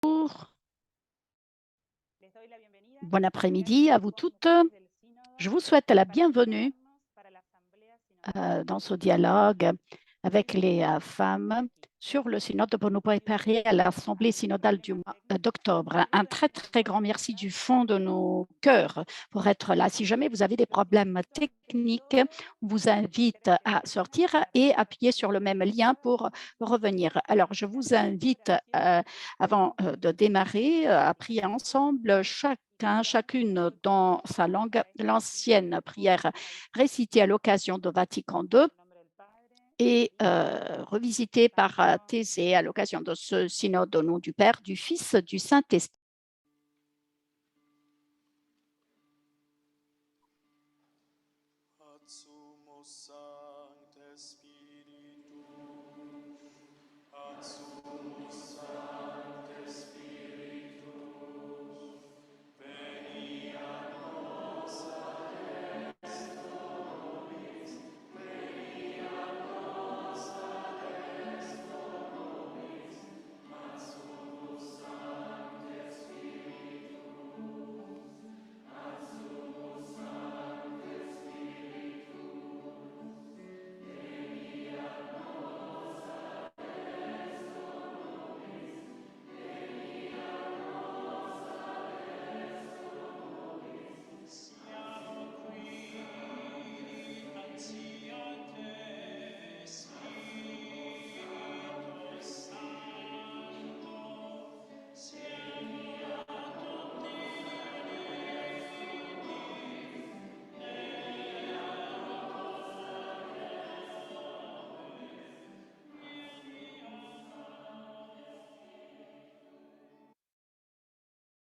Bonjour, bon après-midi à vous toutes. Je vous souhaite la bienvenue dans ce dialogue avec les femmes sur le synode pour nous préparer à l'Assemblée synodale du mois d'octobre. Un très, très grand merci du fond de nos cœurs pour être là. Si jamais vous avez des problèmes techniques, on vous invite à sortir et appuyer sur le même lien pour revenir. Alors, je vous invite, avant de démarrer, à prier ensemble chacune dans sa langue, l'ancienne prière récitée à l'occasion de Vatican II et revisitée par Thésée à l'occasion de ce synode au nom du Père, du Fils, du Saint-Esprit.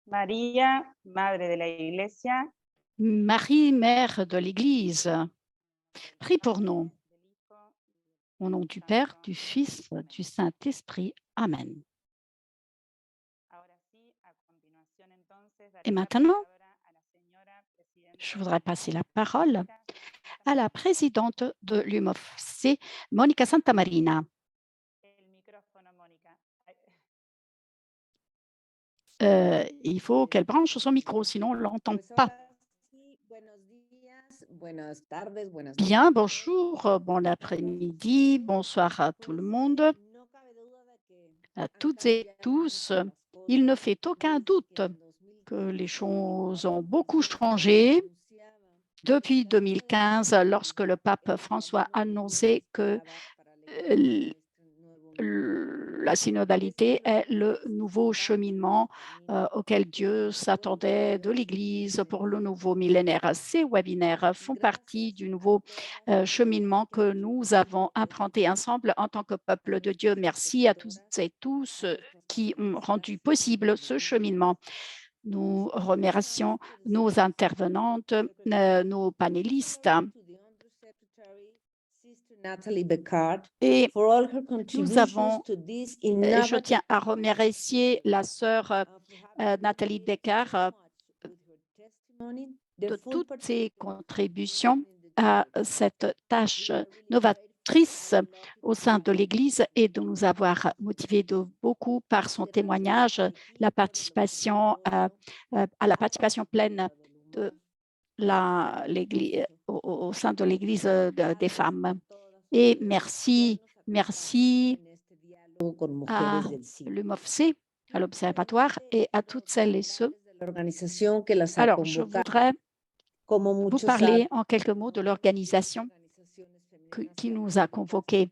María, Madre de la Iglesia. Marie, Mère de l'Église, prie pour nous. Au nom du Père, du Fils, du Saint-Esprit. Amen. Et maintenant, je voudrais passer la parole à la présidente de l'UMOFC, Monica Santamarina. Il faut qu'elle branche son micro, sinon on ne l'entend pas. Bien, bonjour, bon après-midi, bonsoir à tout le monde, à toutes et tous. Il ne fait aucun doute que les choses ont beaucoup changé depuis 2015, lorsque le pape François a annoncé que la synodalité est le nouveau cheminement auquel Dieu s'attendait de l'Église pour le nouveau millénaire. Ces webinaires font partie du nouveau cheminement que nous avons implanté ensemble en tant que peuple de Dieu. Merci à tous et tous qui ont rendu possible ce cheminement. Nous remercions nos intervenantes, nos panélistes. Et nous avons, je tiens à remercier la sœur Nathalie Becker de toutes ses contributions à cette tâche novatrice au sein de l'Église et de nous avoir motivés de beaucoup par son témoignage, la participation à la participation pleine de au sein de l'Église des femmes. Et merci à l'UMOFC, à l'Observatoire et à toutes celles et ceux. Alors, je voudrais vous parler en quelques mots de l'organisation qui nous a convoqués.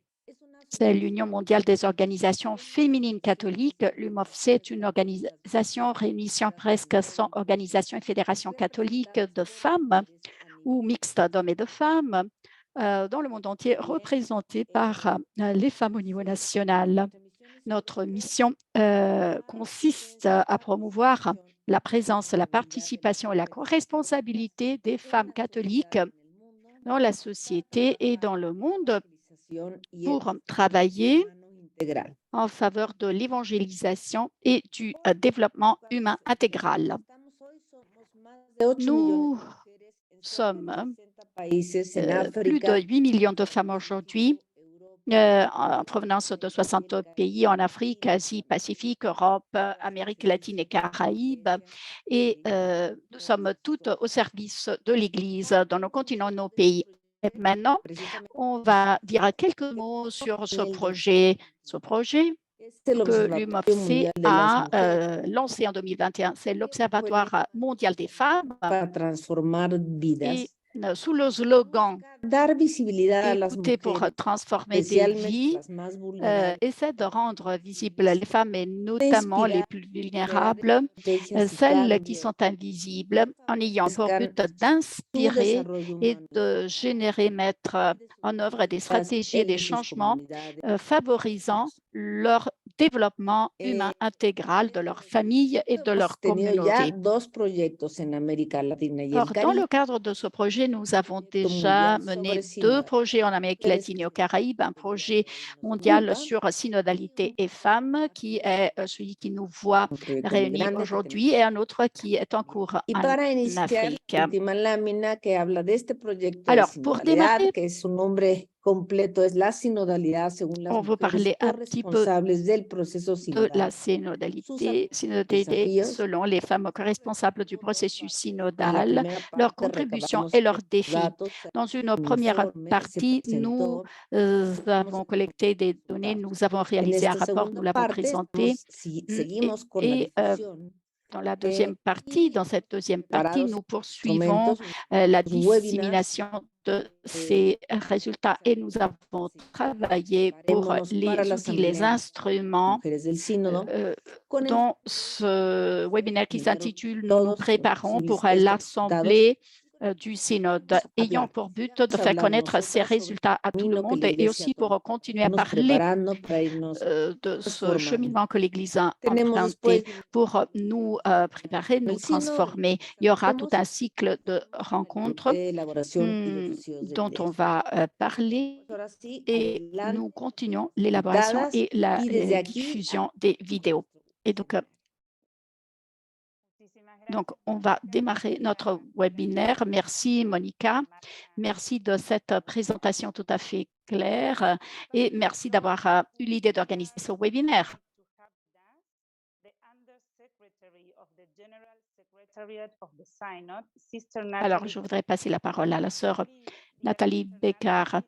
C'est l'Union mondiale des organisations féminines catholiques. L'UMOFC est une organisation réunissant presque 100 organisations et fédérations catholiques de femmes ou mixtes d'hommes et de femmes dans le monde entier, représentées par les femmes au niveau national. Notre mission consiste à promouvoir la présence, la participation et la co-responsabilité des femmes catholiques dans la société et dans le monde pour travailler en faveur de l'évangélisation et du développement humain intégral. Nous sommes plus de 8 millions de femmes aujourd'hui en provenance de 60 pays en Afrique, Asie, Pacifique, Europe, Amérique latine et Caraïbes. Et nous sommes toutes au service de l'Église dans nos continents, nos pays. Et maintenant, on va dire quelques mots sur ce projet que l'UMOFC a lancé en 2021. C'est l'Observatoire mondial des femmes. Et sous le slogan « Écouter pour transformer des vies », essaie de rendre visibles les femmes et notamment les plus vulnérables, celles qui sont invisibles, en ayant pour but d'inspirer et de générer, mettre en œuvre des stratégies et des changements favorisant leur développement humain intégral de leur famille et de leur communauté. Alors, dans le cadre de ce projet, nous avons déjà mené 2 projets en Amérique latine et aux Caraïbes, un projet mondial sur synodalité et femmes, qui est celui qui nous voit réunis aujourd'hui, et un autre qui est en cours en Afrique. Alors, pour démarrer, on veut parler un petit peu de la synodalité selon les femmes responsables du processus synodal, leurs contributions et leurs défis. Dans une première partie, nous avons collecté des données, nous avons réalisé un rapport, nous l'avons présenté. Et dans cette deuxième partie, nous poursuivons la dissémination de ces résultats et nous avons travaillé pour les outils, les instruments dans ce webinaire qui s'intitule « Nous nous préparons pour l'Assemblée du synode », ayant pour but de faire connaître ces résultats à tout le monde et aussi pour continuer à parler de ce cheminement que l'Église a emprunté pour nous préparer, nous transformer. Il y aura tout un cycle de rencontres dont on va parler et nous continuons l'élaboration et la diffusion des vidéos. Et donc, on va démarrer notre webinaire. Merci, Monica. Merci de cette présentation tout à fait claire et merci d'avoir eu l'idée d'organiser ce webinaire. Alors, je voudrais passer la parole à la sœur Nathalie Beccard.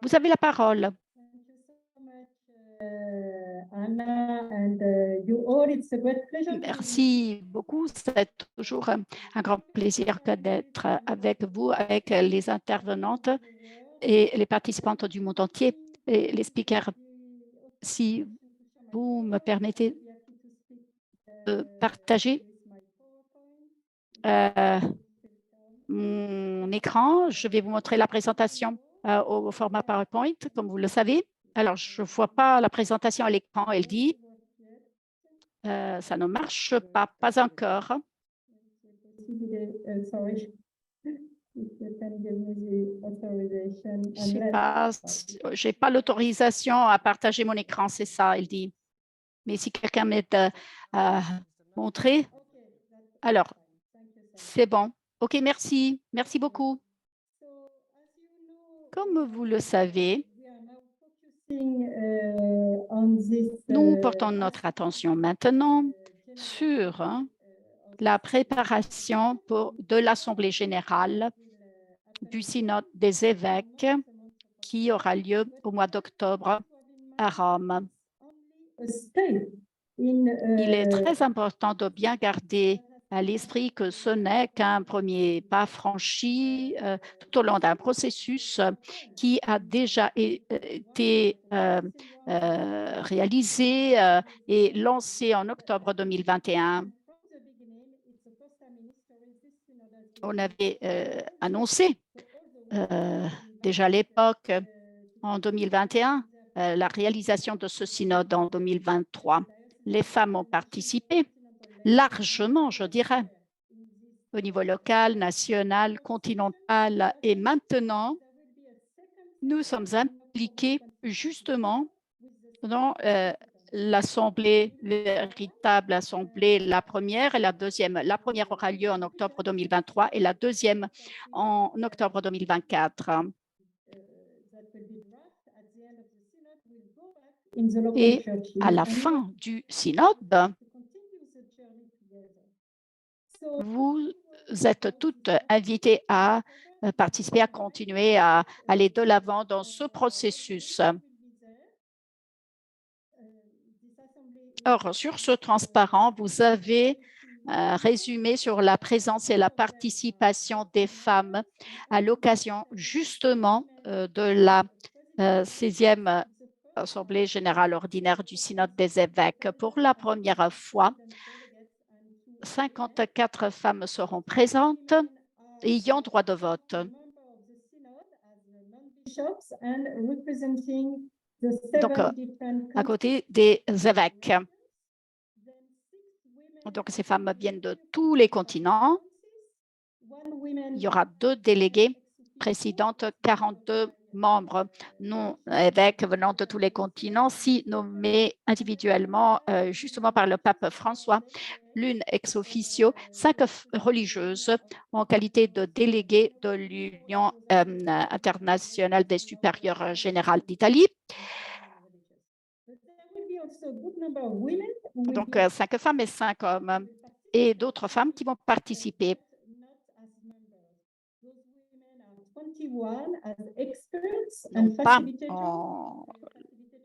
Vous avez la parole. Merci beaucoup. C'est toujours un grand plaisir d'être avec vous, avec les intervenantes et les participantes du monde entier et les speakers. Si vous me permettez de partager mon écran, je vais vous montrer la présentation au format PowerPoint, comme vous le savez. Alors, je ne vois pas la présentation à l'écran, elle dit. Ça ne marche pas encore. Je n'ai pas l'autorisation à partager mon écran, c'est ça, elle dit. Mais si quelqu'un m'aide à montrer, alors, c'est bon. OK, merci. Merci beaucoup. Comme vous le savez, nous portons notre attention maintenant sur la préparation de l'Assemblée générale du Synode des évêques qui aura lieu au mois d'octobre à Rome. Il est très important de bien garder à l'esprit que ce n'est qu'un premier pas franchi tout au long d'un processus qui a déjà été réalisé et lancé en octobre 2021. On avait annoncé déjà à l'époque, en 2021, la réalisation de ce synode en 2023. Les femmes ont participé largement, je dirais, au niveau local, national, continental. Et maintenant, nous sommes impliqués justement dans l'Assemblée, véritable Assemblée, la première et la deuxième. La première aura lieu en octobre 2023 et la deuxième en octobre 2024. Et à la fin du synode, vous êtes toutes invitées à participer, à continuer à aller de l'avant dans ce processus. Or, sur ce transparent, vous avez un résumé sur la présence et la participation des femmes à l'occasion justement de la 16e Assemblée générale ordinaire du Synode des évêques. Pour la première fois, 54 femmes seront présentes et ayant droit de vote. Donc, à côté des évêques. Donc, ces femmes viennent de tous les continents. Il y aura 2 délégués, présidentes, 42 membres non évêques venant de tous les continents, 6 nommés individuellement justement par le pape François, l'une ex officio, 5 religieuses en qualité de déléguées de l'Union internationale des supérieurs générales d'Italie. Donc, 5 femmes et 5 hommes et d'autres femmes qui vont participer. Non pas en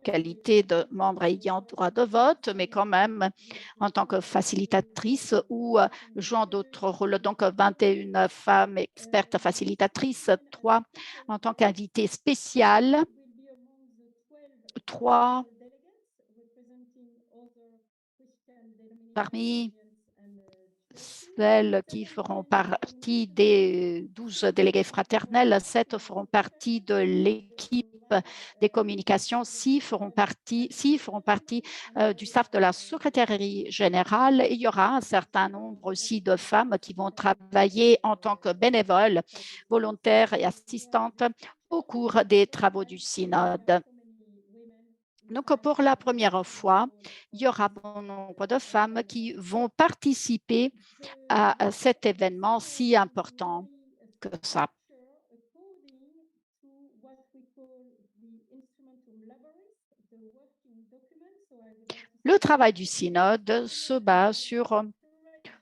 qualité de membre ayant droit de vote, mais quand même en tant que facilitatrice ou jouant d'autres rôles. Donc, 21 femmes expertes facilitatrices, 3 en tant qu'invitées spéciales, 3 parmi celles qui feront partie des 12 délégués fraternels, 7 feront partie de l'équipe des communications, 6 feront partie du staff de la secrétairerie générale. Et il y aura un certain nombre aussi de femmes qui vont travailler en tant que bénévoles, volontaires et assistantes au cours des travaux du synode. Donc, pour la première fois, il y aura bon nombre de femmes qui vont participer à cet événement si important que ça. Le travail du synode se base sur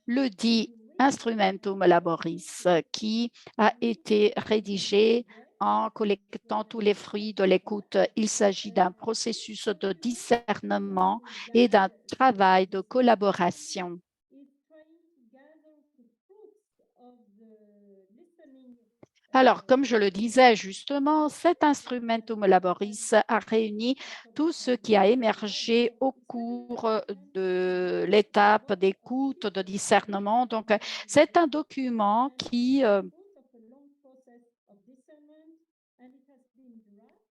le dit Instrumentum Laboris qui a été rédigé en collectant tous les fruits de l'écoute. Il s'agit d'un processus de discernement et d'un travail de collaboration. Alors, comme je le disais justement, cet Instrumentum Laboris a réuni tout ce qui a émergé au cours de l'étape d'écoute, de discernement. Donc, c'est un document qui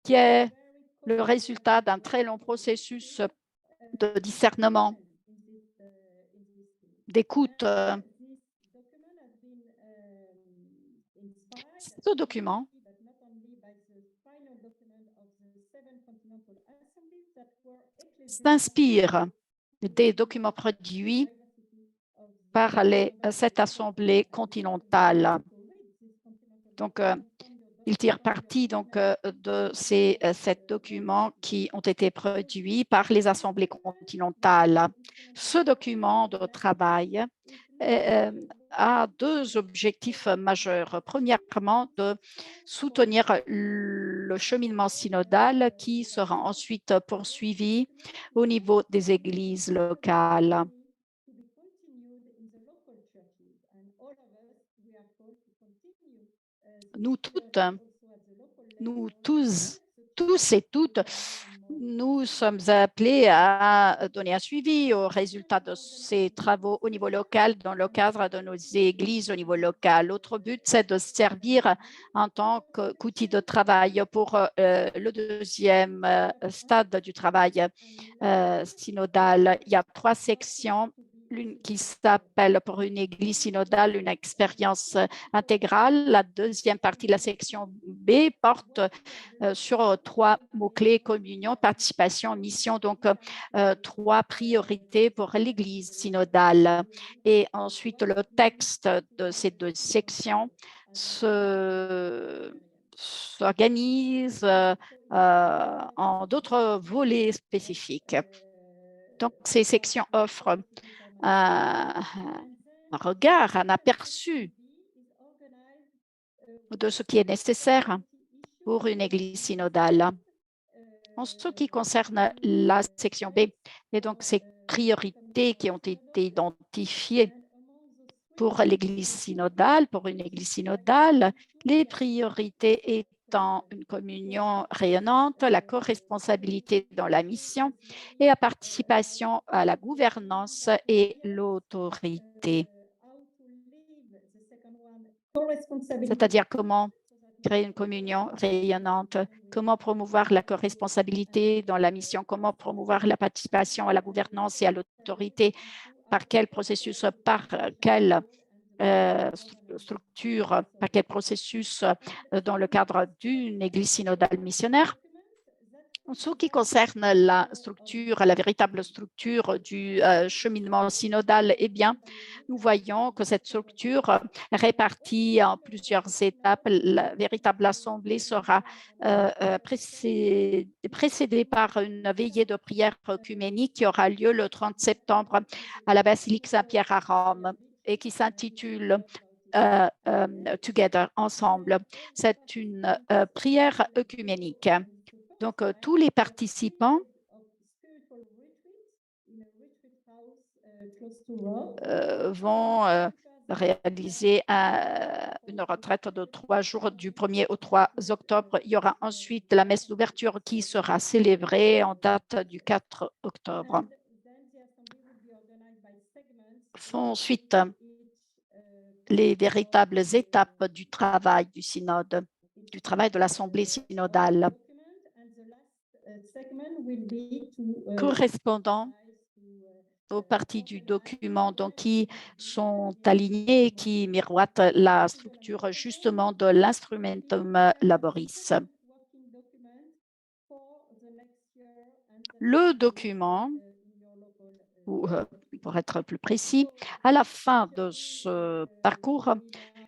est le résultat d'un très long processus de discernement, d'écoute. Ce document s'inspire des documents produits par cette assemblée continentale. Donc, il tire parti de ces 7 documents qui ont été produits par les assemblées continentales. Ce document de travail a 2 objectifs majeurs. Premièrement, de soutenir le cheminement synodal qui sera ensuite poursuivi au niveau des églises locales. Nous toutes, nous tous et toutes, nous sommes appelés à donner un suivi aux résultats de ces travaux au niveau local dans le cadre de nos églises au niveau local. L'autre but, c'est de servir en tant qu'outil de travail pour le 2e stade du travail synodal. Il y a 3 sections. L'une qui s'appelle pour une église synodale, une expérience intégrale. La 2e partie, la section B, porte sur 3 mots-clés, communion, participation, mission, donc 3 priorités pour l'église synodale. Et ensuite, le texte de ces 2 sections s'organisent en d'autres volets spécifiques. Donc, ces sections offrent un regard, un aperçu de ce qui est nécessaire pour une église synodale. En ce qui concerne la section B, et donc ces priorités qui ont été identifiées pour l'église synodale, pour une église synodale, les priorités étant une communion rayonnante, la co-responsabilité dans la mission et la participation à la gouvernance et l'autorité. C'est-à-dire comment créer une communion rayonnante, comment promouvoir la co-responsabilité dans la mission, comment promouvoir la participation à la gouvernance et à l'autorité, par quel processus, par quelle structure, par quel processus dans le cadre d'une église synodale missionnaire. En ce qui concerne la structure, la véritable structure du cheminement synodal, eh bien, nous voyons que cette structure répartie en plusieurs étapes, la véritable assemblée sera précédée par une veillée de prière œcuménique qui aura lieu le 30 septembre à la basilique Saint-Pierre à Rome et qui s'intitule Together, ensemble. C'est une prière œcuménique. Donc, tous les participants vont réaliser une retraite de 3 jours du 1er au 3 octobre. Il y aura ensuite la messe d'ouverture qui sera célébrée en date du 4 octobre. Ensuite, les véritables étapes du travail du synode, du travail de l'Assemblée synodale, correspondant aux parties du document donc, qui sont alignées, qui miroitent la structure justement de l'instrumentum laboris. Le document, ou pour être plus précis, à la fin de ce parcours,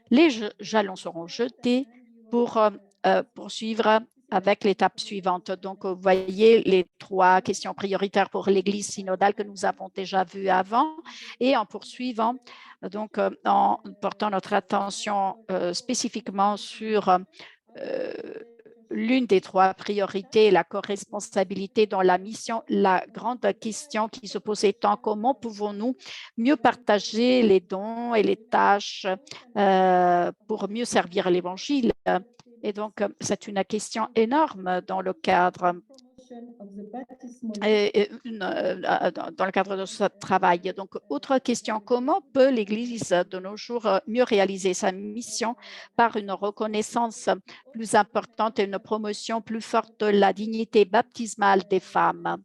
les jalons seront jetés pour poursuivre avec l'étape suivante. Donc, vous voyez les 3 questions prioritaires pour l'Église synodale que nous avons déjà vues avant et en poursuivant, donc en portant notre attention spécifiquement sur l'une des 3 priorités, la co-responsabilité dans la mission, la grande question qui se pose étant comment pouvons-nous mieux partager les dons et les tâches pour mieux servir l'Évangile. Et donc, c'est une question énorme dans le cadre de ce travail. Donc, autre question, comment peut l'Église de nos jours mieux réaliser sa mission par une reconnaissance plus importante et une promotion plus forte de la dignité baptismale des femmes?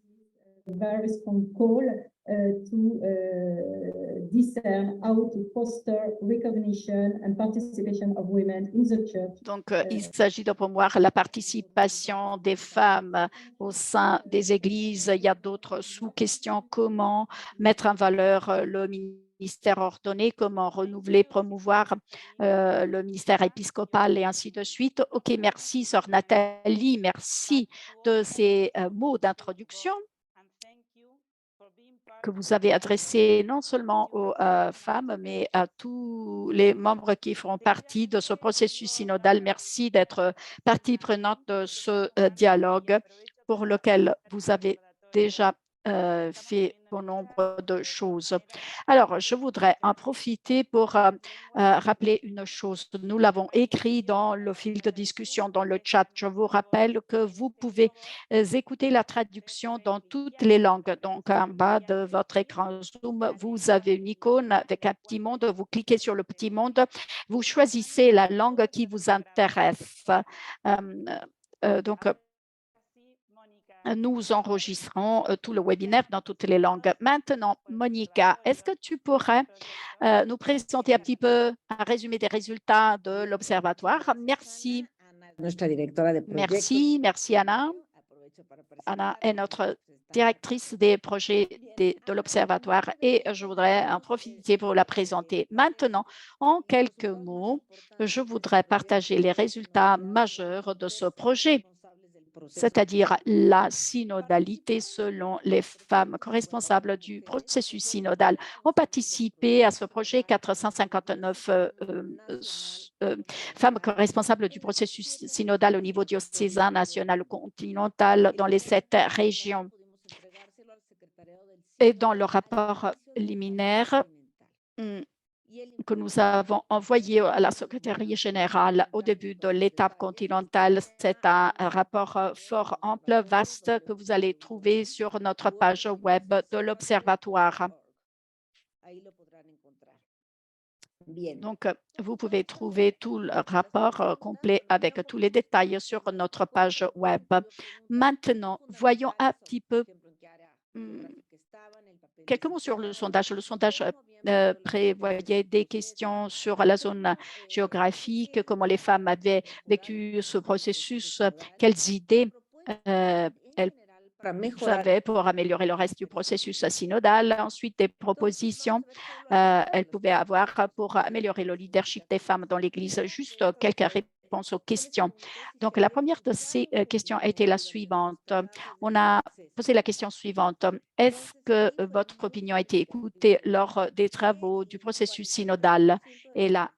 Donc, il s'agit de promouvoir la participation des femmes au sein des églises. Il y a d'autres sous-questions. Comment mettre en valeur le ministère ordonné, comment renouveler, promouvoir le ministère épiscopal et ainsi de suite. OK, merci, Sœur Nathalie. Merci de ces mots d'introduction que vous avez adressé non seulement aux femmes, mais à tous les membres qui feront partie de ce processus synodal. Merci d'être partie prenante de ce dialogue pour lequel vous avez déjà fait bon nombre de choses. Alors, je voudrais en profiter pour rappeler une chose. Nous l'avons écrit dans le fil de discussion, dans le chat. Je vous rappelle que vous pouvez écouter la traduction dans toutes les langues. Donc, en bas de votre écran Zoom, vous avez une icône avec un petit monde. Vous cliquez sur le petit monde. Vous choisissez la langue qui vous intéresse. Donc, nous enregistrons tout le webinaire dans toutes les langues. Maintenant, Monica, est-ce que tu pourrais nous présenter un petit peu un résumé des résultats de l'Observatoire? Merci. Merci Anna. Anna est notre directrice des projets de l'Observatoire et je voudrais en profiter pour la présenter. Maintenant, en quelques mots, je voudrais partager les résultats majeurs de ce projet, c'est-à-dire la synodalité selon les femmes responsables du processus synodal. Ont participé à ce projet 459 femmes responsables du processus synodal au niveau diocésain, national ou continental dans les 7 régions. Et dans le rapport liminaire que nous avons envoyé à la secrétaire générale au début de l'étape continentale. C'est un rapport fort ample, vaste, que vous allez trouver sur notre page web de l'Observatoire. Donc, vous pouvez trouver tout le rapport complet avec tous les détails sur notre page web. Maintenant, voyons un petit peu quelques mots sur le sondage. Le sondage prévoyait des questions sur la zone géographique, comment les femmes avaient vécu ce processus, quelles idées elles avaient pour améliorer le reste du processus synodal. Ensuite, des propositions elles pouvaient avoir pour améliorer le leadership des femmes dans l'Église. Juste quelques réponses aux questions. Donc, la première de ces questions a été la suivante. On a posé la question suivante. Est-ce que votre opinion a été écoutée lors des travaux du processus synodal? Et la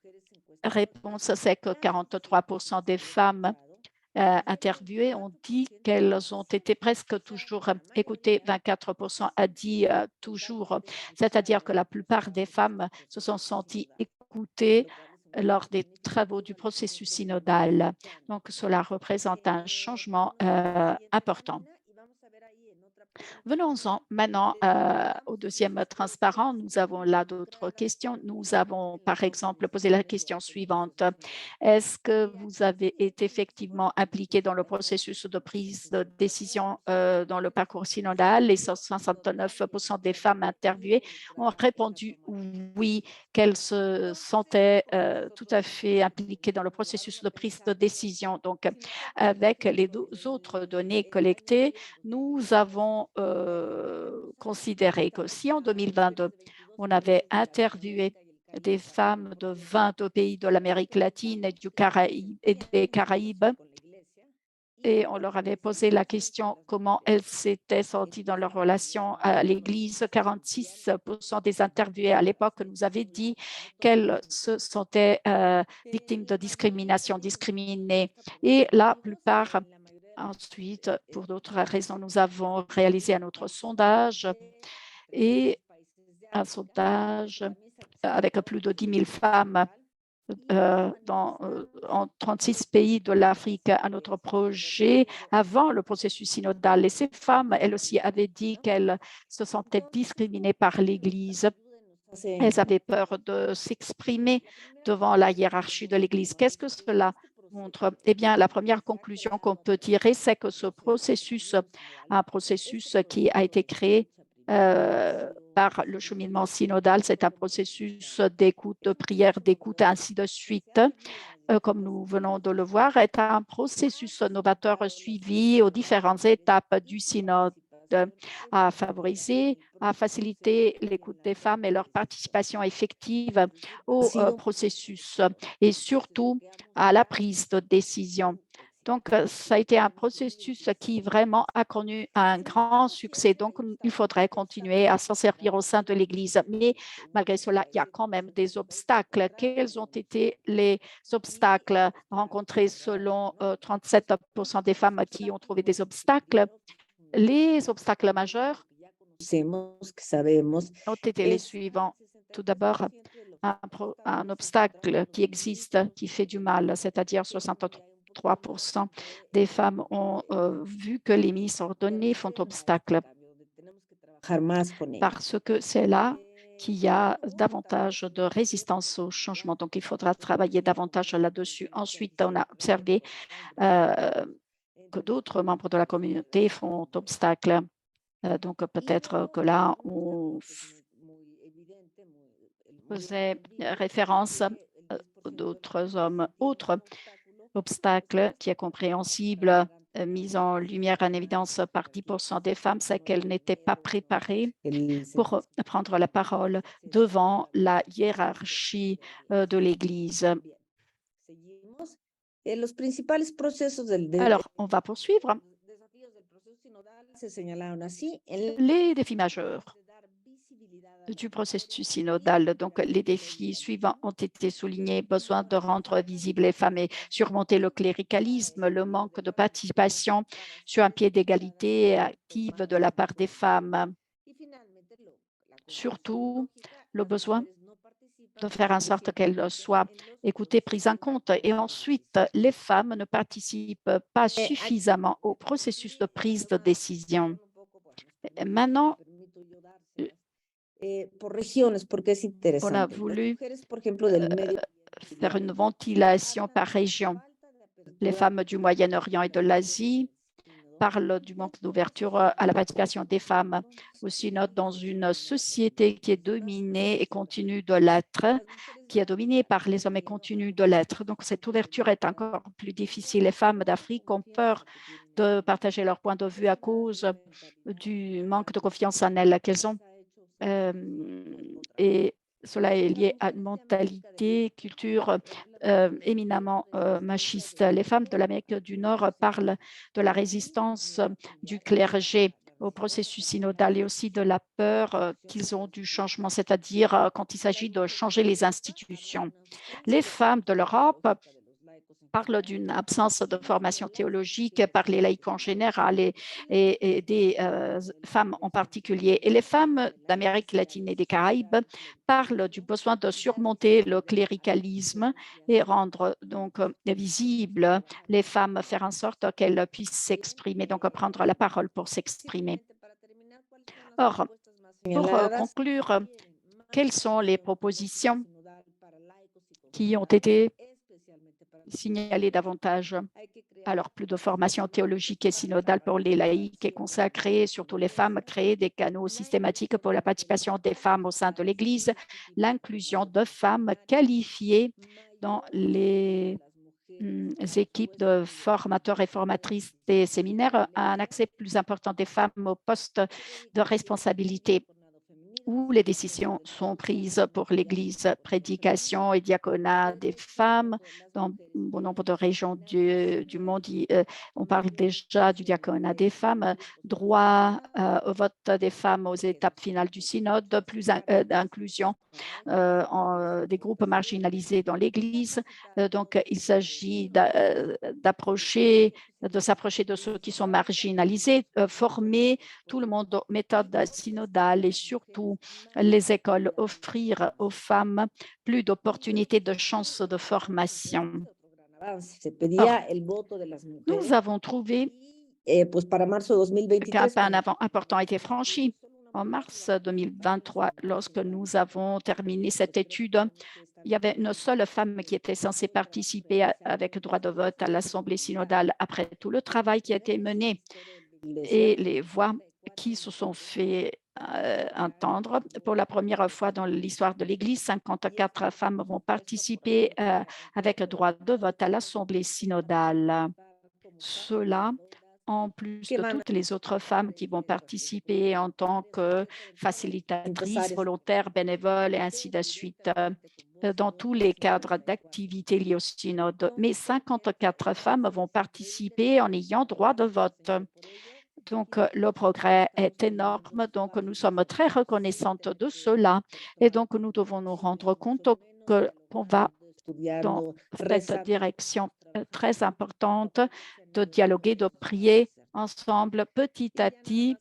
réponse, c'est que 43% des femmes interviewées ont dit qu'elles ont été presque toujours écoutées. 24% a dit toujours, c'est-à-dire que la plupart des femmes se sont senties écoutées lors des travaux du processus synodal. Donc, cela représente un changement important. Venons-en maintenant au deuxième transparent. Nous avons là d'autres questions. Nous avons, par exemple, posé la question suivante. Est-ce que vous avez été effectivement impliqué dans le processus de prise de décision dans le parcours synodal? Les 69% des femmes interviewées ont répondu oui, qu'elles se sentaient tout à fait impliquées dans le processus de prise de décision. Donc, avec les autres données collectées, nous avons considéré que si en 2022, on avait interviewé des femmes de 20 pays de l'Amérique latine et des Caraïbes, et on leur avait posé la question comment elles s'étaient senties dans leur relation à l'Église. 46% des interviewées à l'époque nous avaient dit qu'elles se sentaient victimes de discrimination, discriminées. Et la plupart, ensuite, pour d'autres raisons, nous avons réalisé un autre sondage et un sondage avec plus de 10 000 femmes en 36 pays de l'Afrique à notre projet avant le processus synodal. Et ces femmes, elles aussi, avaient dit qu'elles se sentaient discriminées par l'Église. Elles avaient peur de s'exprimer devant la hiérarchie de l'Église. Qu'est-ce que cela montre? Eh bien, la première conclusion qu'on peut tirer, c'est que ce processus, un processus qui a été créé par le cheminement synodal, c'est un processus d'écoute, de prière, d'écoute, ainsi de suite, comme nous venons de le voir, est un processus novateur suivi aux différentes étapes du synode à favoriser, à faciliter l'écoute des femmes et leur participation effective au processus et surtout à la prise de décision. Donc, ça a été un processus qui vraiment a connu un grand succès. Donc, il faudrait continuer à s'en servir au sein de l'Église. Mais malgré cela, il y a quand même des obstacles. Quels ont été les obstacles rencontrés selon 37% des femmes qui ont trouvé des obstacles? Les obstacles majeurs ont été les suivants. Tout d'abord, un obstacle qui existe, qui fait du mal, c'est-à-dire 63% des femmes ont vu que les mises ordonnées font obstacle parce que c'est là qu'il y a davantage de résistance au changement. Donc, il faudra travailler davantage là-dessus. Ensuite, on a observé que d'autres membres de la communauté font obstacle. Donc, peut-être que là, on faisait référence d'autres hommes. Autre obstacle qui est compréhensible mise en lumière, en évidence par 10% des femmes, c'est qu'elles n'étaient pas préparées pour prendre la parole devant la hiérarchie de l'Église. Alors, on va poursuivre. Les défis majeurs du processus synodal. Donc, les défis suivants ont été soulignés: besoin de rendre visibles les femmes et surmonter le cléricalisme, le manque de participation sur un pied d'égalité active de la part des femmes. Surtout, le besoin de faire en sorte qu'elles soient écoutées, prises en compte. Et ensuite, les femmes ne participent pas suffisamment au processus de prise de décision. Maintenant, on a voulu faire une ventilation par région. Les femmes du Moyen-Orient et de l'Asie parlent du manque d'ouverture à la participation des femmes au synode dans une société qui est dominée et continue de l'être, qui est dominée par les hommes et continue de l'être. Donc, cette ouverture est encore plus difficile. Les femmes d'Afrique ont peur de partager leur point de vue à cause du manque de confiance en elles qu'elles ont. Et cela est lié à une mentalité, culture éminemment machiste. Les femmes de l'Amérique du Nord parlent de la résistance du clergé au processus synodal et aussi de la peur qu'ils ont du changement, c'est-à-dire quand il s'agit de changer les institutions. Les femmes de l'Europe parle d'une absence de formation théologique par les laïcs en général et des femmes en particulier. Et les femmes d'Amérique latine et des Caraïbes parlent du besoin de surmonter le cléricalisme et rendre donc visibles les femmes, faire en sorte qu'elles puissent s'exprimer, donc prendre la parole pour s'exprimer. Or, pour conclure, quelles sont les propositions qui ont été signalées davantage? Alors, plus de formation théologique et synodale pour les laïcs et consacrés, surtout les femmes, créer des canaux systématiques pour la participation des femmes au sein de l'Église, l'inclusion de femmes qualifiées dans les équipes de formateurs et formatrices des séminaires, un accès plus important des femmes aux postes de responsabilité où les décisions sont prises pour l'Église, prédication et diaconat des femmes dans bon nombre de régions du monde. On parle déjà du diaconat des femmes, droit au vote des femmes aux étapes finales du synode, plus d'inclusion des groupes marginalisés dans l'Église. Donc, il s'agit de s'approcher de ceux qui sont marginalisés, former tout le monde aux méthodes synodales et surtout les écoles, offrir aux femmes plus d'opportunités, de chances de formation. Or, nous avons trouvé qu'un pas important a été franchi. En mars 2023, lorsque nous avons terminé cette étude, il y avait une seule femme qui était censée participer avec droit de vote à l'Assemblée synodale après tout le travail qui a été mené et les voix qui se sont fait entendre. Pour la première fois dans l'histoire de l'Église, 54 femmes vont participer avec droit de vote à l'Assemblée synodale. Cela en plus de toutes les autres femmes qui vont participer en tant que facilitatrices, volontaires, bénévoles et ainsi de suite dans tous les cadres d'activités liées au synode. Mais 54 femmes vont participer en ayant droit de vote. Donc, le progrès est énorme. Donc, nous sommes très reconnaissantes de cela. Et donc, nous devons nous rendre compte qu'on va dans cette direction très importante de dialoguer, de prier ensemble petit à petit.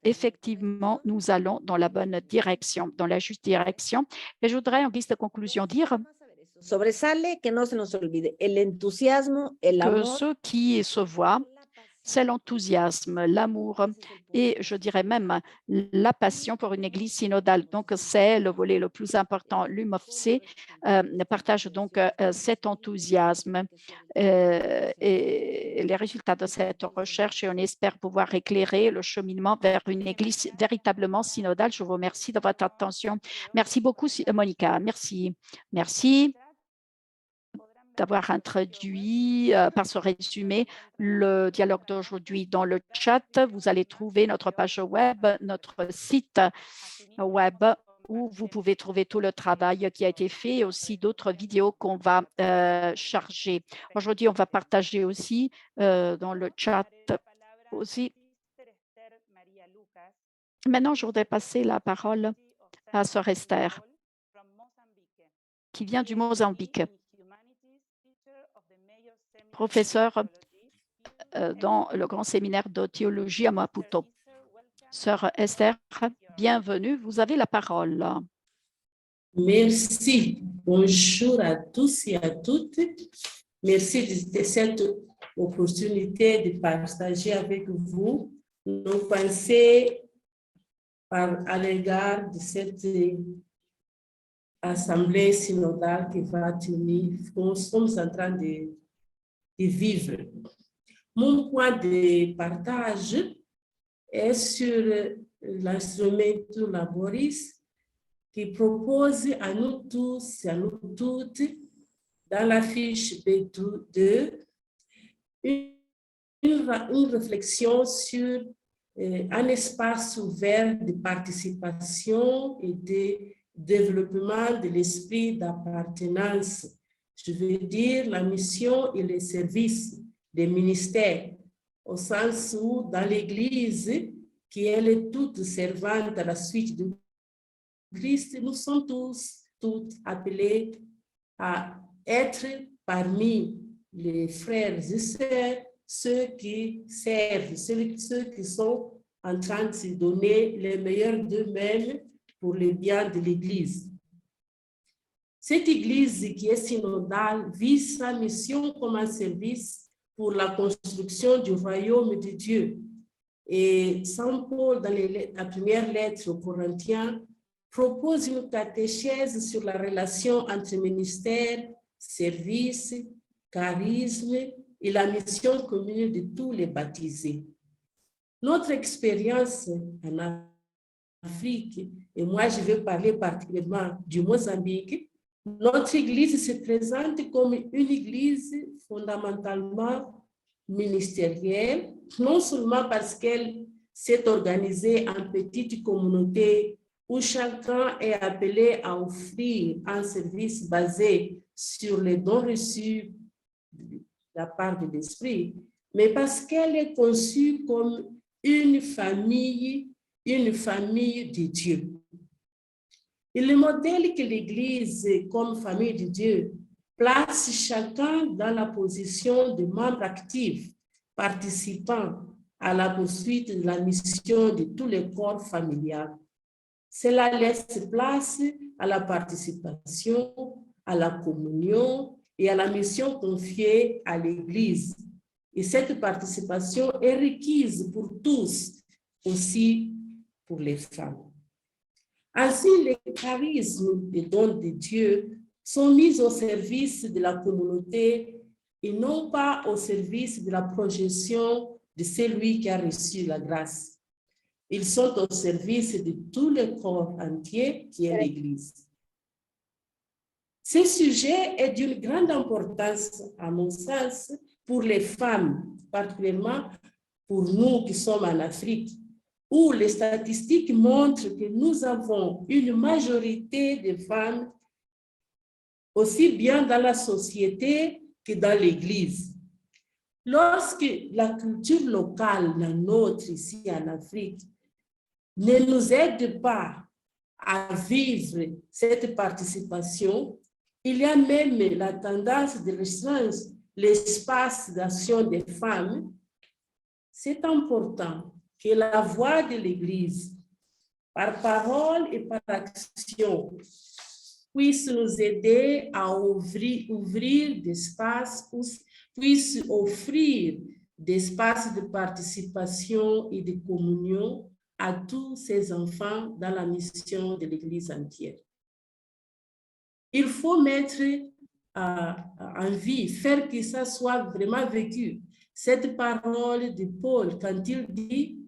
Effectivement, nous allons dans la bonne direction, dans la juste direction. Et je voudrais, en guise de conclusion, dire que ce qui se voit, c'est l'enthousiasme, l'amour et je dirais même la passion pour une église synodale. Donc, c'est le volet le plus important. L'UMOFC partage donc cet enthousiasme et les résultats de cette recherche et on espère pouvoir éclairer le cheminement vers une église véritablement synodale. Je vous remercie de votre attention. Merci beaucoup, Monica. Merci. Merci. d'avoir introduit par ce résumé le dialogue d'aujourd'hui. Dans le chat, vous allez trouver notre page web, notre site web où vous pouvez trouver tout le travail qui a été fait et aussi d'autres vidéos qu'on va charger. Aujourd'hui, on va partager aussi dans le chat aussi. Maintenant, je voudrais passer la parole à Sœur Esther, qui vient du Mozambique, professeure dans le grand séminaire de théologie à Maputo. Sœur Esther, bienvenue, vous avez la parole. Merci. Bonjour à tous et à toutes. Merci de cette opportunité de partager avec vous nos pensées à l'égard de cette assemblée synodale qui va tenir, nous sommes en train de vivre. Mon point de partage est sur l'instrument Laboris qui propose à nous tous et à nous toutes, dans la fiche B2, une réflexion sur un espace ouvert de participation et de développement de l'esprit d'appartenance. Je veux dire la mission et les services des ministères, au sens où dans l'Église, qui elle est toute servante à la suite de Christ, nous sommes toutes appelés à être parmi les frères et sœurs, ceux qui servent, ceux qui sont en train de se donner le meilleur d'eux-mêmes pour le bien de l'Église. Cette Église qui est synodale vise sa mission comme un service pour la construction du royaume de Dieu. Et Saint Paul, dans la première lettre aux Corinthiens, propose une catéchèse sur la relation entre ministère, service, charisme et la mission commune de tous les baptisés. Notre expérience en Afrique, et moi je vais parler particulièrement du Mozambique, notre Église se présente comme une Église fondamentalement ministérielle, non seulement parce qu'elle s'est organisée en petites communautés où chacun est appelé à offrir un service basé sur les dons reçus de la part de l'Esprit, mais parce qu'elle est conçue comme une famille de Dieu. Et le modèle que l'Église, comme famille de Dieu, place chacun dans la position de membre actif, participant à la poursuite de la mission de tous les corps familiaux. Cela laisse place à la participation, à la communion et à la mission confiée à l'Église. Et cette participation est requise pour tous, aussi pour les femmes. Ainsi, les charismes des dons de Dieu sont mis au service de la communauté et non pas au service de la projection de celui qui a reçu la grâce. Ils sont au service de tout le corps entier qui est l'Église. Ce sujet est d'une grande importance, à mon sens, pour les femmes, particulièrement pour nous qui sommes en Afrique, où les statistiques montrent que nous avons une majorité de femmes aussi bien dans la société que dans l'Église. Lorsque la culture locale, la nôtre ici en Afrique, ne nous aide pas à vivre cette participation, il y a même la tendance de restreindre l'espace d'action des femmes. C'est important que la voix de l'Église, par parole et par action, puisse nous aider à ouvrir d'espace, puisse offrir d'espace de participation et de communion à tous ces enfants dans la mission de l'Église entière. Il faut mettre en vie, faire que ça soit vraiment vécu. Cette parole de Paul, quand il dit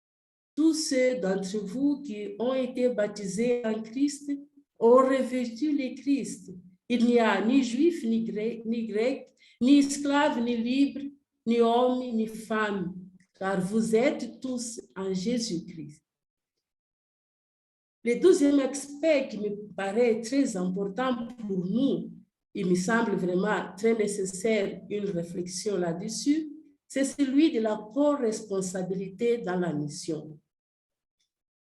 « Tous ceux d'entre vous qui ont été baptisés en Christ ont revêtu le Christ ». Il n'y a ni juif, ni grec, ni esclave, ni libre, ni homme, ni femme, car vous êtes tous en Jésus-Christ. Le deuxième aspect qui me paraît très important pour nous, il me semble vraiment très nécessaire une réflexion là-dessus, c'est celui de la co-responsabilité dans la mission.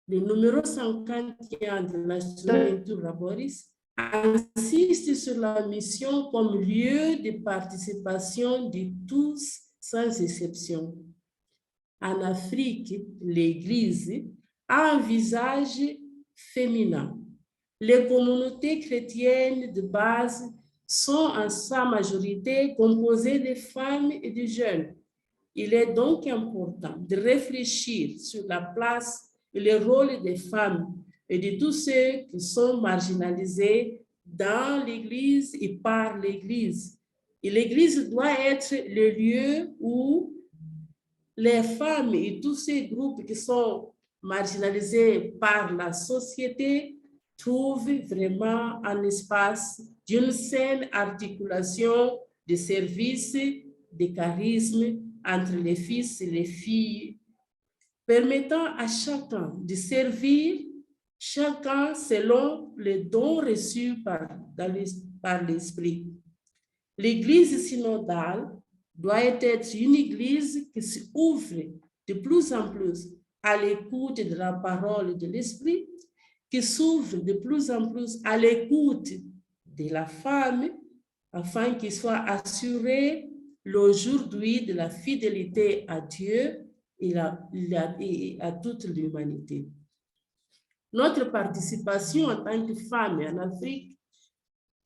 Le numéro 51 de l'Instrumentum Laboris insiste sur la mission comme lieu de participation de tous sans exception. En Afrique, l'Église a un visage féminin. Les communautés chrétiennes de base sont en sa majorité composées de femmes et de jeunes. Il est donc important de réfléchir sur la place et le rôle des femmes et de tous ceux qui sont marginalisés dans l'Église et par l'Église. Et l'Église doit être le lieu où les femmes et tous ces groupes qui sont marginalisés par la société trouvent vraiment un espace d'une saine articulation de services, de charisme entre les fils et les filles, permettant à chacun de servir, chacun selon les dons reçus par l'Esprit. L'Église synodale doit être une Église qui s'ouvre de plus en plus à l'écoute de la parole de l'Esprit, qui s'ouvre de plus en plus à l'écoute de la femme, afin qu'il soit assuré l'aujourd'hui de la fidélité à Dieu et à toute l'humanité. Notre participation en tant que femme en Afrique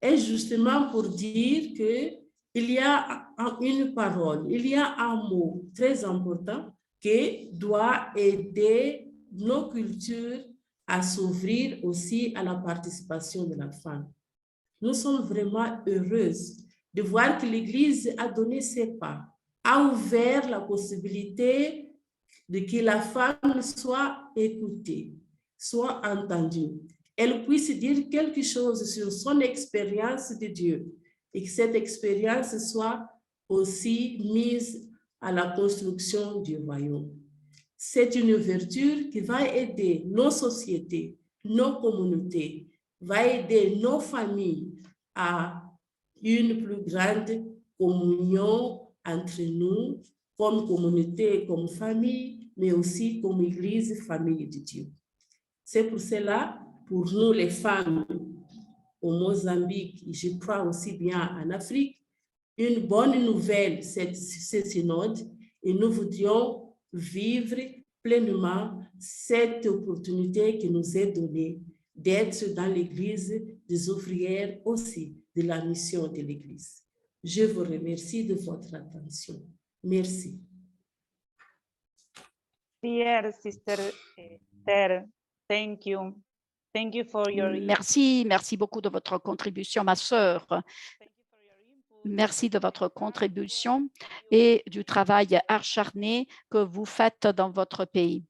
est justement pour dire qu'il y a une parole, il y a un mot très important qui doit aider nos cultures à s'ouvrir aussi à la participation de la femme. Nous sommes vraiment heureuses de voir que l'Église a donné ses pas, a ouvert la possibilité de que la femme soit écoutée, soit entendue. Elle puisse dire quelque chose sur son expérience de Dieu et que cette expérience soit aussi mise à la construction du royaume. C'est une ouverture qui va aider nos sociétés, nos communautés, va aider nos familles à une plus grande communion entre nous, comme communauté, comme famille, mais aussi comme Église, famille de Dieu. C'est pour cela, pour nous les femmes au Mozambique, et je crois aussi bien en Afrique, une bonne nouvelle, c'est ce synode, et nous voudrions vivre pleinement cette opportunité qui nous est donnée d'être dans l'Église des ouvrières aussi de la mission de l'Église. Je vous remercie de votre attention. Merci. Dear Sister Esther, thank you. Thank you for your... Merci beaucoup de votre contribution, ma sœur. Merci de votre contribution et du travail acharné que vous faites dans votre pays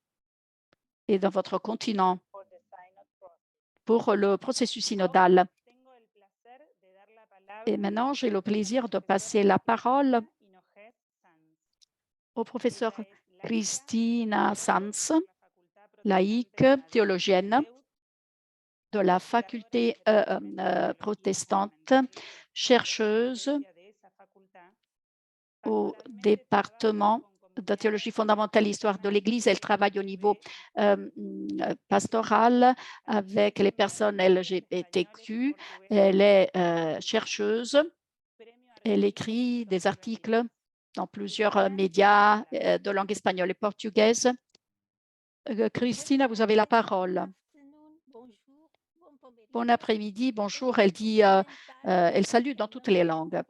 et dans votre continent pour le processus synodal. Et maintenant, j'ai le plaisir de passer la parole au professeur Cristina Sanz, laïque, théologienne de la faculté protestante, chercheuse au département de théologie fondamentale, histoire de l'Église. Elle travaille au niveau pastoral avec les personnes LGBTQ. Elle est chercheuse. Elle écrit des articles dans plusieurs médias de langue espagnole et portugaise. Cristina, vous avez la parole. Bon après-midi, bonjour. Elle dit, elle salue dans toutes les langues.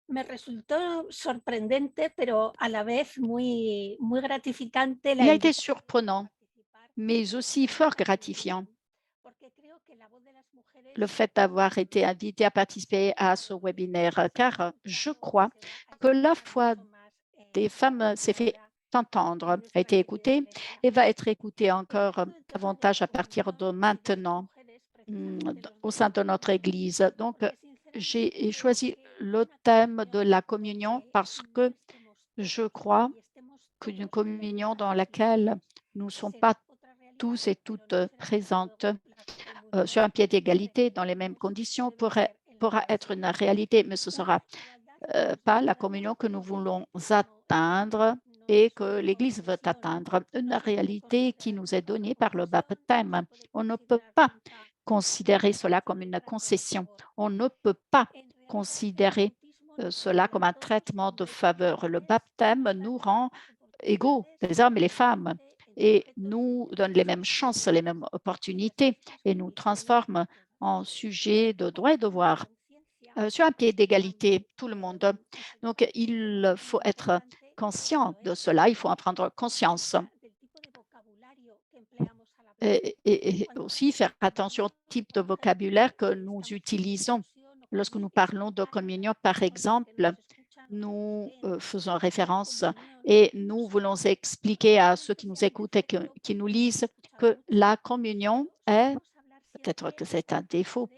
Me resultó sorprendente, pero a la vez muy gratificante. Il a été surprenant, mais aussi fort gratifiant, le fait d'avoir été invité à participer à ce webinaire, car je crois que la foi des femmes s'est fait entendre, a été écouté et va être écouté encore davantage à partir de maintenant au sein de notre Église. Donc, j'ai choisi le thème de la communion parce que je crois qu'une communion dans laquelle nous ne sommes pas tous et toutes présentes sur un pied d'égalité dans les mêmes conditions pourra être une réalité, mais ce ne sera pas la communion que nous voulons atteindre et que l'Église veut atteindre, une réalité qui nous est donnée par le baptême. On ne peut pas considérer cela comme une concession. On ne peut pas considérer cela comme un traitement de faveur. Le baptême nous rend égaux, les hommes et les femmes, et nous donne les mêmes chances, les mêmes opportunités, et nous transforme en sujet de droits et devoirs sur un pied d'égalité, tout le monde. Donc, il faut être conscient de cela, il faut en prendre conscience. Et aussi faire attention au type de vocabulaire que nous utilisons. Lorsque nous parlons de communion, par exemple, nous faisons référence et nous voulons expliquer à ceux qui nous écoutent et qui nous lisent que la communion est, peut-être que c'est un défaut,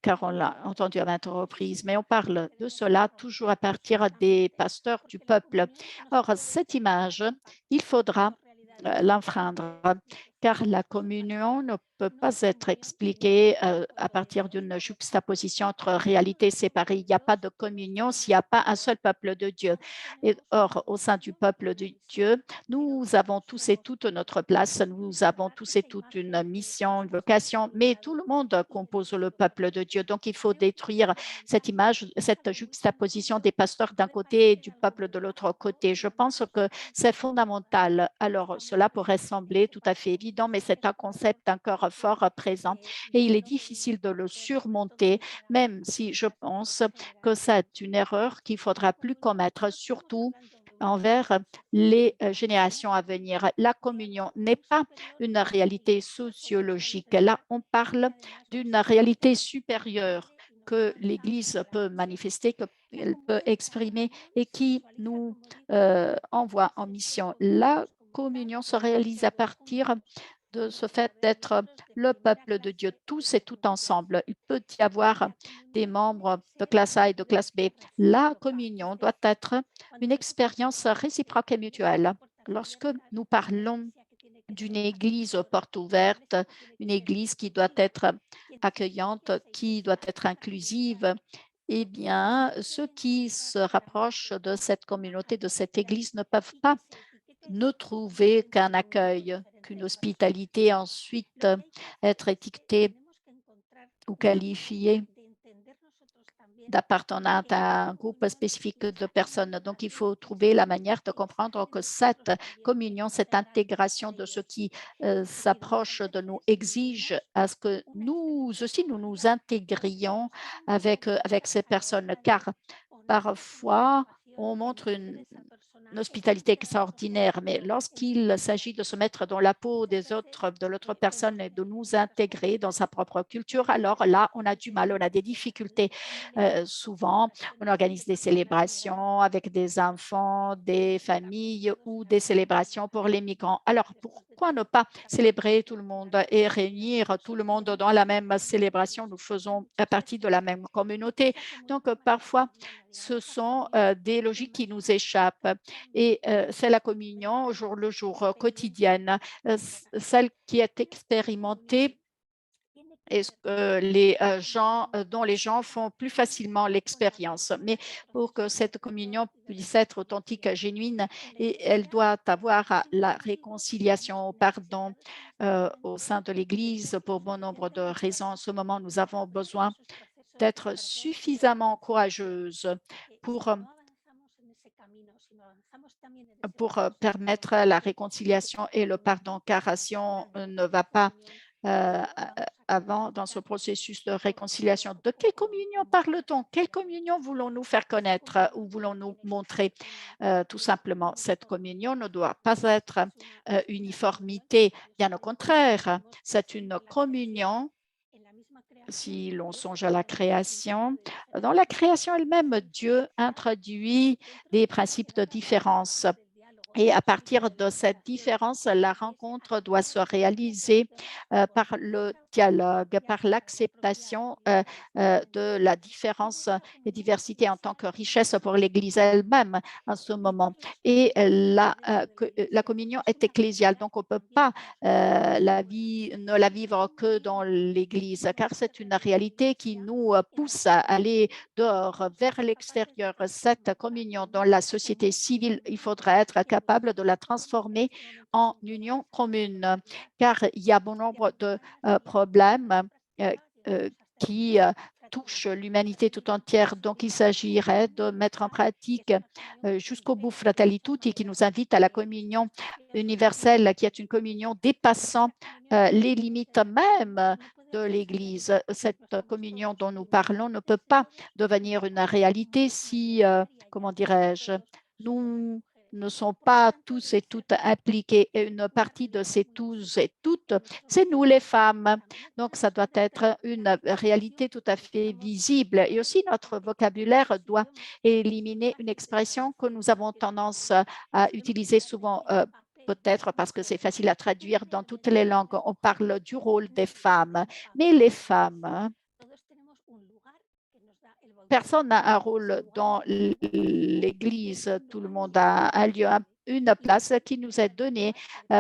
car on l'a entendu à maintes reprises, mais on parle de cela toujours à partir des pasteurs du peuple. Or, cette image, il faudra l'enfreindre, car la communion ne peut pas être expliquée à partir d'une juxtaposition entre réalités séparées. Il n'y a pas de communion s'il n'y a pas un seul peuple de Dieu. Et or, au sein du peuple de Dieu, nous avons tous et toutes notre place, nous avons tous et toutes une mission, une vocation, mais tout le monde compose le peuple de Dieu. Donc, il faut détruire cette image, cette juxtaposition des pasteurs d'un côté et du peuple de l'autre côté. Je pense que c'est fondamental. Alors, cela pourrait sembler tout à fait évident, mais c'est un concept encore fort présent et il est difficile de le surmonter, même si je pense que c'est une erreur qu'il ne faudra plus commettre, surtout envers les générations à venir. La communion n'est pas une réalité sociologique. Là, on parle d'une réalité supérieure que l'Église peut manifester, qu'elle peut exprimer et qui nous envoie en mission. La communion se réalise à partir de ce fait d'être le peuple de Dieu, tous et tout ensemble. Il peut y avoir des membres de classe A et de classe B. La communion doit être une expérience réciproque et mutuelle. Lorsque nous parlons d'une église aux portes ouvertes, une église qui doit être accueillante, qui doit être inclusive, eh bien, ceux qui se rapprochent de cette communauté, de cette église, ne peuvent pas ne trouver qu'un accueil, qu'une hospitalité, ensuite être étiquetée ou qualifiée d'appartenant à un groupe spécifique de personnes. Donc, il faut trouver la manière de comprendre que cette communion, cette intégration de ce qui s'approche de nous exige à ce que nous aussi, nous nous intégrions avec ces personnes, car parfois, on montre une hospitalité extraordinaire, mais lorsqu'il s'agit de se mettre dans la peau des autres, de l'autre personne et de nous intégrer dans sa propre culture, alors là, on a du mal, on a des difficultés. Souvent, on organise des célébrations avec des enfants, des familles ou des célébrations pour les migrants. Alors, pourquoi ne pas célébrer tout le monde et réunir tout le monde dans la même célébration? Nous faisons partie de la même communauté. Donc, parfois, ce sont des logiques qui nous échappent. Et c'est la communion au jour le jour, quotidienne, celle qui est expérimentée et les gens, dont les gens font plus facilement l'expérience. Mais pour que cette communion puisse être authentique, génuine, et elle doit avoir la réconciliation, au pardon au sein de l'Église pour bon nombre de raisons. En ce moment, nous avons besoin d'être suffisamment courageuses pour permettre la réconciliation et le pardon, car si on ne va pas avant dans ce processus de réconciliation, de quelle communion parle-t-on? Quelle communion voulons-nous faire connaître ou voulons-nous montrer? Tout simplement, cette communion ne doit pas être uniformité, bien au contraire, c'est une communion. Si l'on songe à la création, dans la création elle-même, Dieu introduit des principes de différence Et à partir de cette différence, la rencontre doit se réaliser par le dialogue, par l'acceptation de la différence et diversité en tant que richesse pour l'Église elle-même en ce moment. Et la communion est ecclésiale, donc on ne peut pas ne la vivre que dans l'Église, car c'est une réalité qui nous pousse à aller dehors, vers l'extérieur. Cette communion dans la société civile, il faudrait être capable de la transformer en union commune, car il y a bon nombre de problèmes qui touchent l'humanité tout entière. Donc, il s'agirait de mettre en pratique jusqu'au bout Fratelli Tutti, qui nous invite à la communion universelle, qui est une communion dépassant les limites même de l'Église. Cette communion dont nous parlons ne peut pas devenir une réalité si, comment dirais-je, nous ne sont pas tous et toutes impliqués. Et une partie de ces tous et toutes, c'est nous les femmes. Donc, ça doit être une réalité tout à fait visible. Et aussi, notre vocabulaire doit éliminer une expression que nous avons tendance à utiliser souvent, peut-être parce que c'est facile à traduire dans toutes les langues. On parle du rôle des femmes, mais les femmes, personne n'a un rôle dans l'Église. Tout le monde a un lieu, une place qui nous est donnée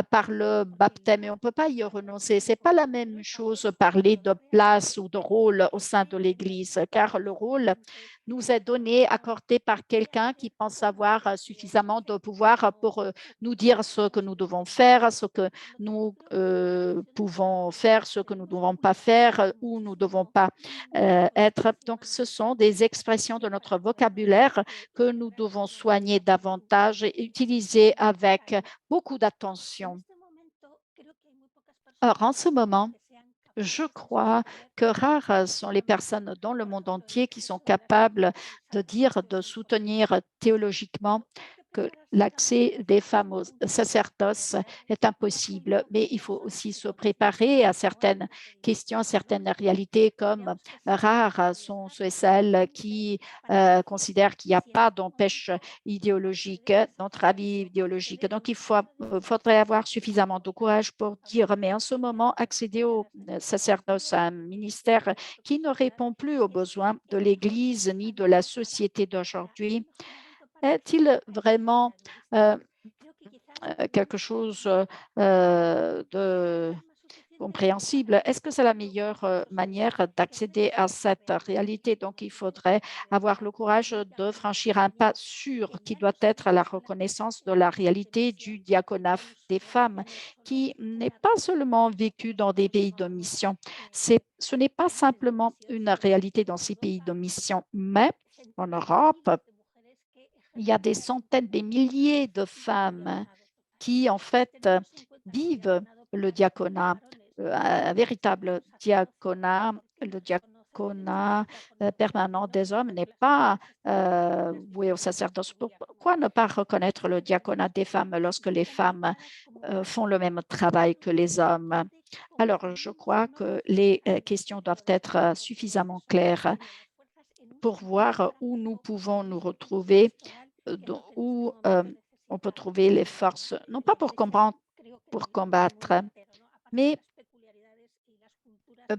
par le baptême et on ne peut pas y renoncer. Ce n'est pas la même chose parler de place ou de rôle au sein de l'Église, car le rôle nous est donné, accordé par quelqu'un qui pense avoir suffisamment de pouvoir pour nous dire ce que nous devons faire, ce que nous pouvons faire, ce que nous ne devons pas faire, où nous ne devons pas être. Donc, ce sont des expressions de notre vocabulaire que nous devons soigner davantage et utiliser avec beaucoup d'attention. Or, en ce moment, je crois que rares sont les personnes dans le monde entier qui sont capables de dire, de soutenir théologiquement que l'accès des femmes au sacerdoce est impossible, mais il faut aussi se préparer à certaines questions, à certaines réalités, comme rares sont ceux et celles qui considèrent qu'il n'y a pas d'empêche idéologique, d'entrave idéologique. Donc, il faudrait avoir suffisamment de courage pour dire, mais en ce moment, accéder au sacerdoce, un ministère qui ne répond plus aux besoins de l'Église ni de la société d'aujourd'hui, est-il vraiment quelque chose de compréhensible? Est-ce que c'est la meilleure manière d'accéder à cette réalité? Donc, il faudrait avoir le courage de franchir un pas sûr qui doit être la reconnaissance de la réalité du diaconat des femmes, qui n'est pas seulement vécu dans des pays de mission. Ce n'est pas simplement une réalité dans ces pays de mission, mais en Europe, il y a des centaines, des milliers de femmes qui, en fait, vivent le diaconat, un véritable diaconat. Le diaconat permanent des hommes n'est pas voué au sacerdoce. Pourquoi ne pas reconnaître le diaconat des femmes lorsque les femmes font le même travail que les hommes? Alors, je crois que les questions doivent être suffisamment claires pour voir où nous pouvons nous retrouver, où on peut trouver les forces, non pas pour combattre, mais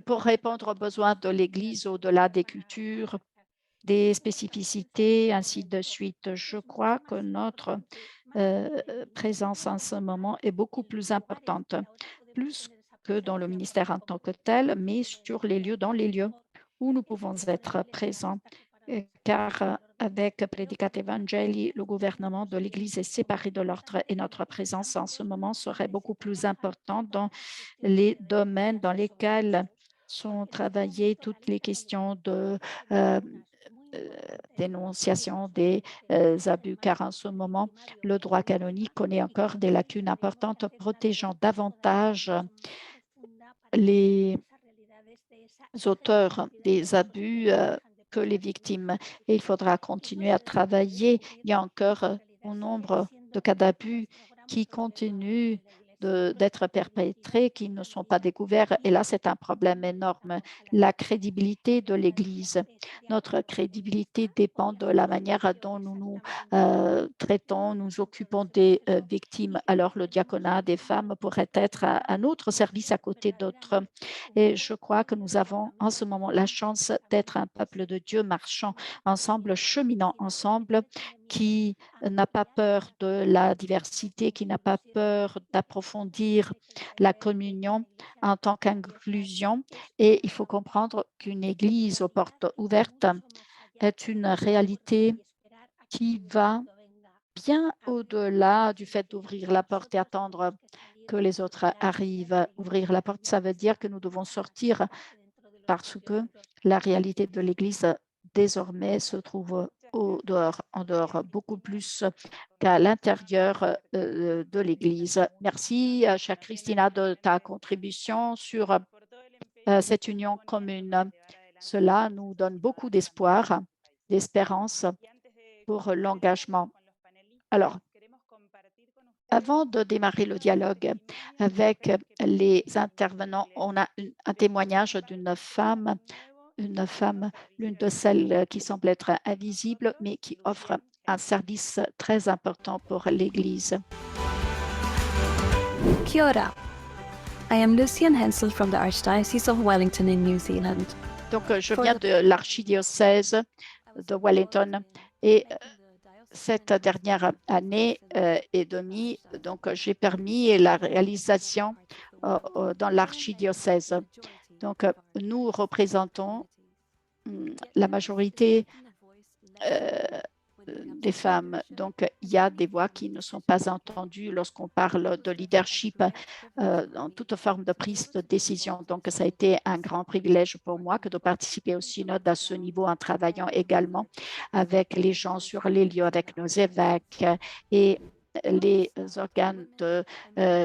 pour répondre aux besoins de l'Église au-delà des cultures, des spécificités, ainsi de suite. Je crois que notre présence en ce moment est beaucoup plus importante, plus que dans le ministère en tant que tel, mais sur les lieux, dans les lieux où nous pouvons être présents, car avec Predicat Evangelii, le gouvernement de l'Église est séparé de l'ordre et notre présence en ce moment serait beaucoup plus importante dans les domaines dans lesquels sont travaillées toutes les questions de dénonciation des abus, car en ce moment, le droit canonique connaît encore des lacunes importantes, protégeant davantage les auteurs des abus que les victimes. Et il faudra continuer à travailler. Il y a encore un nombre de cas d'abus qui continuent d'être perpétrés qui ne sont pas découverts. Et là, c'est un problème énorme. La crédibilité de l'Église. Notre crédibilité dépend de la manière dont nous nous traitons, nous occupons des victimes. Alors, le diaconat des femmes pourrait être un autre service à côté d'autres. Et je crois que nous avons en ce moment la chance d'être un peuple de Dieu marchant ensemble, cheminant ensemble, qui n'a pas peur de la diversité, qui n'a pas peur d'approfondir la communion en tant qu'inclusion. Et il faut comprendre qu'une église aux portes ouvertes est une réalité qui va bien au-delà du fait d'ouvrir la porte et attendre que les autres arrivent. Ouvrir la porte, ça veut dire que nous devons sortir parce que la réalité de l'Église désormais se trouve en dehors, beaucoup plus qu'à l'intérieur de l'Église. Merci, chère Christina, de ta contribution sur cette union commune. Cela nous donne beaucoup d'espoir, d'espérance pour l'engagement. Alors, avant de démarrer le dialogue avec les intervenants, on a un témoignage d'une femme, l'une de celles qui semble être invisible, mais qui offre un service très important pour l'Église. Kia ora. I am Lucian Hensel from the Archdiocese of Wellington in New Zealand. Donc, je viens de l'archidiocèse de Wellington et cette dernière année et demie, donc j'ai permis la réalisation dans l'archidiocèse. Donc, nous représentons la majorité des femmes. Donc, il y a des voix qui ne sont pas entendues lorsqu'on parle de leadership dans toute forme de prise de décision. Donc, ça a été un grand privilège pour moi que de participer au synode à ce niveau en travaillant également avec les gens sur les lieux, avec nos évêques et les organes de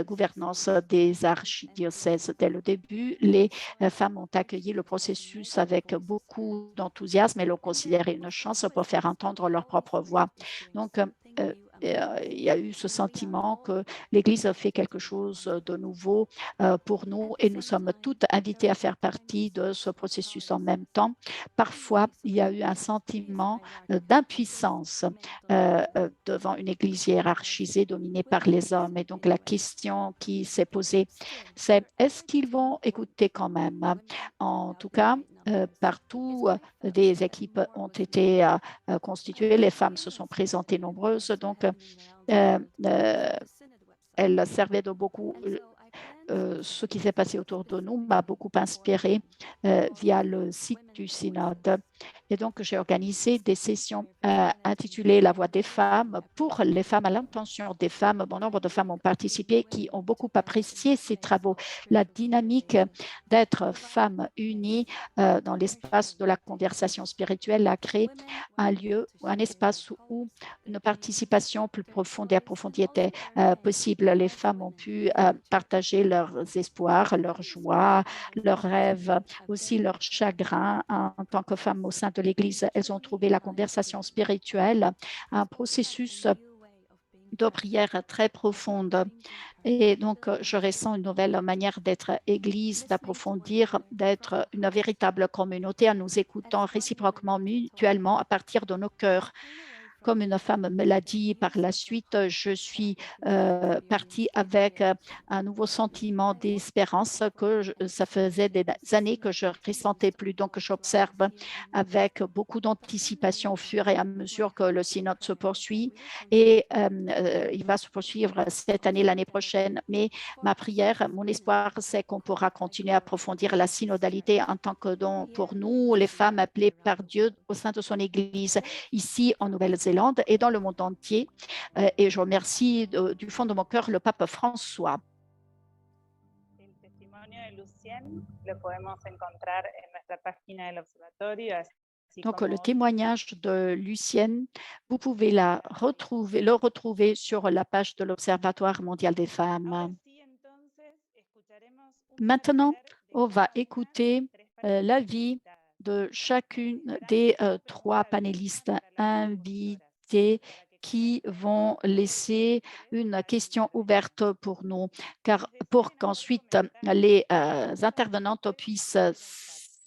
gouvernance des archidiocèses. Dès le début, les femmes ont accueilli le processus avec beaucoup d'enthousiasme et l'ont considéré une chance pour faire entendre leur propre voix. Donc, il y a eu ce sentiment que l'Église fait quelque chose de nouveau pour nous et nous sommes toutes invitées à faire partie de ce processus en même temps. Parfois, il y a eu un sentiment d'impuissance devant une Église hiérarchisée dominée par les hommes. Et donc, la question qui s'est posée, c'est est-ce qu'ils vont écouter quand même? En tout cas, partout, des équipes ont été constituées, les femmes se sont présentées nombreuses, donc elles servaient de beaucoup. Ce qui s'est passé autour de nous m'a beaucoup inspiré via le site du synode. Et donc, j'ai organisé des sessions intitulées « La voix des femmes » pour les femmes, à l'intention des femmes. Bon nombre de femmes ont participé qui ont beaucoup apprécié ces travaux. La dynamique d'être femmes unies dans l'espace de la conversation spirituelle a créé un lieu, un espace où une participation plus profonde et approfondie était possible. Les femmes ont pu partager leurs espoirs, leurs joies, leurs rêves, aussi leurs chagrins en tant que femmes au sein de l'Église. Elles ont trouvé la conversation spirituelle un processus de prière très profonde. Et donc, je ressens une nouvelle manière d'être Église, d'approfondir, d'être une véritable communauté en nous écoutant réciproquement, mutuellement, à partir de nos cœurs. Comme une femme me l'a dit par la suite, je suis partie avec un nouveau sentiment d'espérance que ça faisait des années que je ne ressentais plus. Donc, j'observe avec beaucoup d'anticipation au fur et à mesure que le synode se poursuit et il va se poursuivre cette année, l'année prochaine. Mais ma prière, mon espoir, c'est qu'on pourra continuer à approfondir la synodalité en tant que don pour nous, les femmes appelées par Dieu au sein de son Église, ici en Nouvelle-Zélande et dans le monde entier. Et je remercie du fond de mon cœur le pape François. Donc, le témoignage de Lucienne, vous pouvez le retrouver sur la page de l'Observatoire mondial des femmes. Maintenant, on va écouter l'avis de chacune des trois panélistes invités qui vont laisser une question ouverte pour nous, car pour qu'ensuite les intervenantes puissent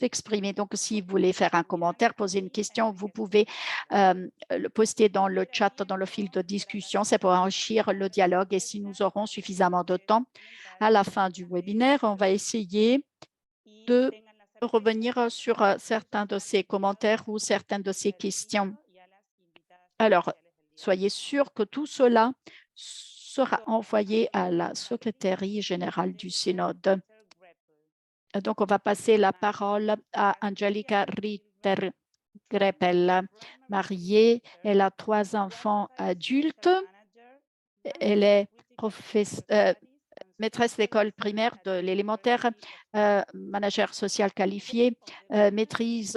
s'exprimer. Donc, si vous voulez faire un commentaire, poser une question, vous pouvez le poster dans le chat, dans le fil de discussion. C'est pour enrichir le dialogue. Et si nous aurons suffisamment de temps à la fin du webinaire, on va essayer de revenir sur certains de ces commentaires ou certaines de ces questions. Alors, soyez sûrs que tout cela sera envoyé à la secrétaire générale du Synode. Donc, on va passer la parole à Angelica Ritter-Greppel. Mariée, elle a 3 enfants adultes. Elle est maîtresse d'école primaire de l'élémentaire, manager social qualifié, maîtrise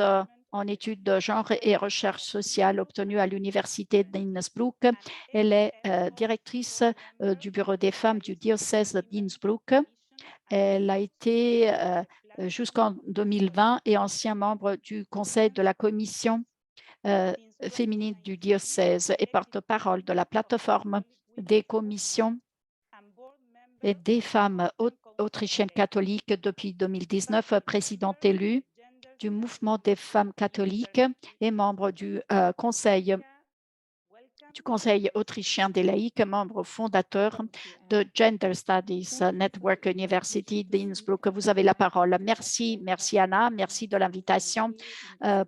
en études de genre et recherche sociale obtenue à l'Université d'Innsbruck. Elle est directrice du bureau des femmes du diocèse d'Innsbruck. Elle a été jusqu'en 2020 et ancien membre du conseil de la commission féminine du diocèse et porte-parole de la plateforme des commissions et des femmes autrichiennes catholiques depuis 2019, présidente élue du mouvement des femmes catholiques et membre du conseil autrichien des laïcs, membre fondateur de Gender Studies Network University d'Innsbruck. Vous avez la parole. Merci Anna, merci de l'invitation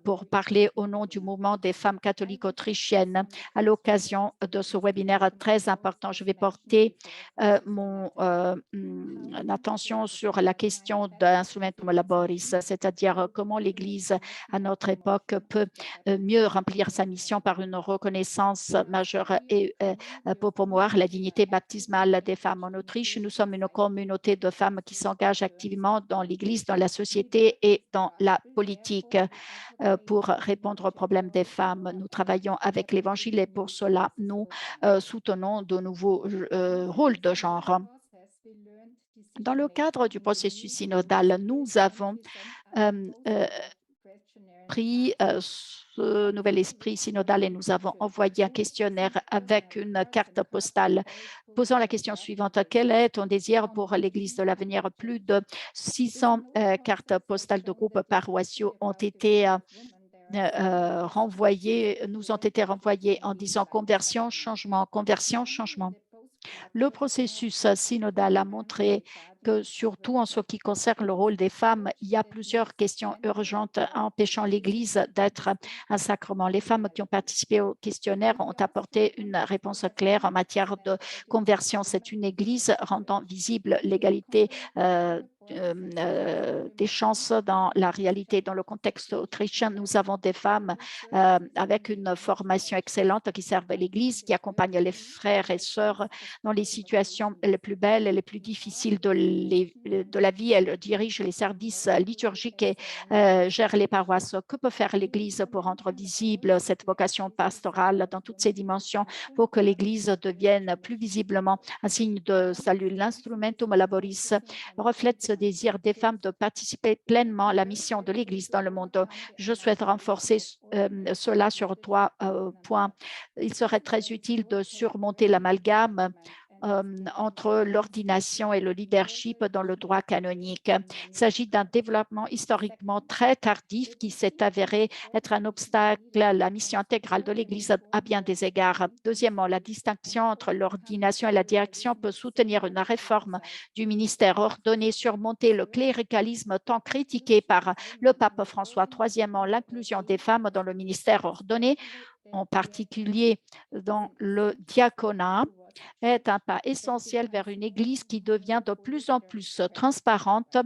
pour parler au nom du mouvement des femmes catholiques autrichiennes à l'occasion de ce webinaire très important. Je vais porter mon attention sur la question d'Instrumentum Laboris, c'est-à-dire comment l'Église à notre époque peut mieux remplir sa mission par une reconnaissance majeure et pour promouvoir la dignité baptismale des femmes en Autriche. Nous sommes une communauté de femmes qui s'engagent activement dans l'Église, dans la société et dans la politique pour répondre aux problèmes des femmes. Nous travaillons avec l'Évangile et pour cela, nous soutenons de nouveaux rôles de genre. Dans le cadre du processus synodal, nous avons pris ce nouvel esprit synodal et nous avons envoyé un questionnaire avec une carte postale posant la question suivante. Quel est ton désir pour l'Église de l'avenir? Plus de 600 cartes postales de groupes paroissiaux ont été nous ont été renvoyées en disant conversion, changement, conversion, changement. Le processus synodal a montré que, surtout en ce qui concerne le rôle des femmes, il y a plusieurs questions urgentes empêchant l'Église d'être un sacrement. Les femmes qui ont participé au questionnaire ont apporté une réponse claire en matière de conversion. C'est une Église rendant visible l'égalité des chances dans la réalité. Dans le contexte autrichien, nous avons des femmes avec une formation excellente qui servent l'Église, qui accompagnent les frères et sœurs dans les situations les plus belles et les plus difficiles de la vie. Elles dirigent les services liturgiques et gèrent les paroisses. Que peut faire l'Église pour rendre visible cette vocation pastorale dans toutes ses dimensions pour que l'Église devienne plus visiblement un signe de salut? L'Instrumentum Laboris reflète ce désir des femmes de participer pleinement à la mission de l'Église dans le monde. Je souhaite renforcer cela sur 3 points. Il serait très utile de surmonter l'amalgame entre l'ordination et le leadership dans le droit canonique. Il s'agit d'un développement historiquement très tardif qui s'est avéré être un obstacle à la mission intégrale de l'Église à bien des égards. Deuxièmement, la distinction entre l'ordination et la direction peut soutenir une réforme du ministère ordonné, surmonter le cléricalisme tant critiqué par le pape François. Troisièmement, l'inclusion des femmes dans le ministère ordonné, en particulier dans le diaconat, est un pas essentiel vers une Église qui devient de plus en plus transparente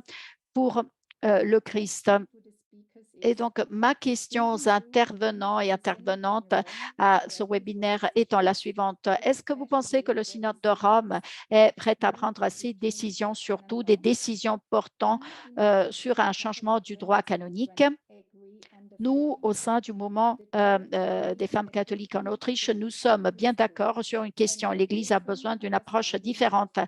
pour le Christ. Et donc, ma question aux intervenants et intervenantes à ce webinaire étant la suivante. Est-ce que vous pensez que le Synode de Rome est prêt à prendre ces décisions, surtout des décisions portant sur un changement du droit canonique? Nous, au sein du mouvement des femmes catholiques en Autriche, nous sommes bien d'accord sur une question. L'Église a besoin d'une approche différente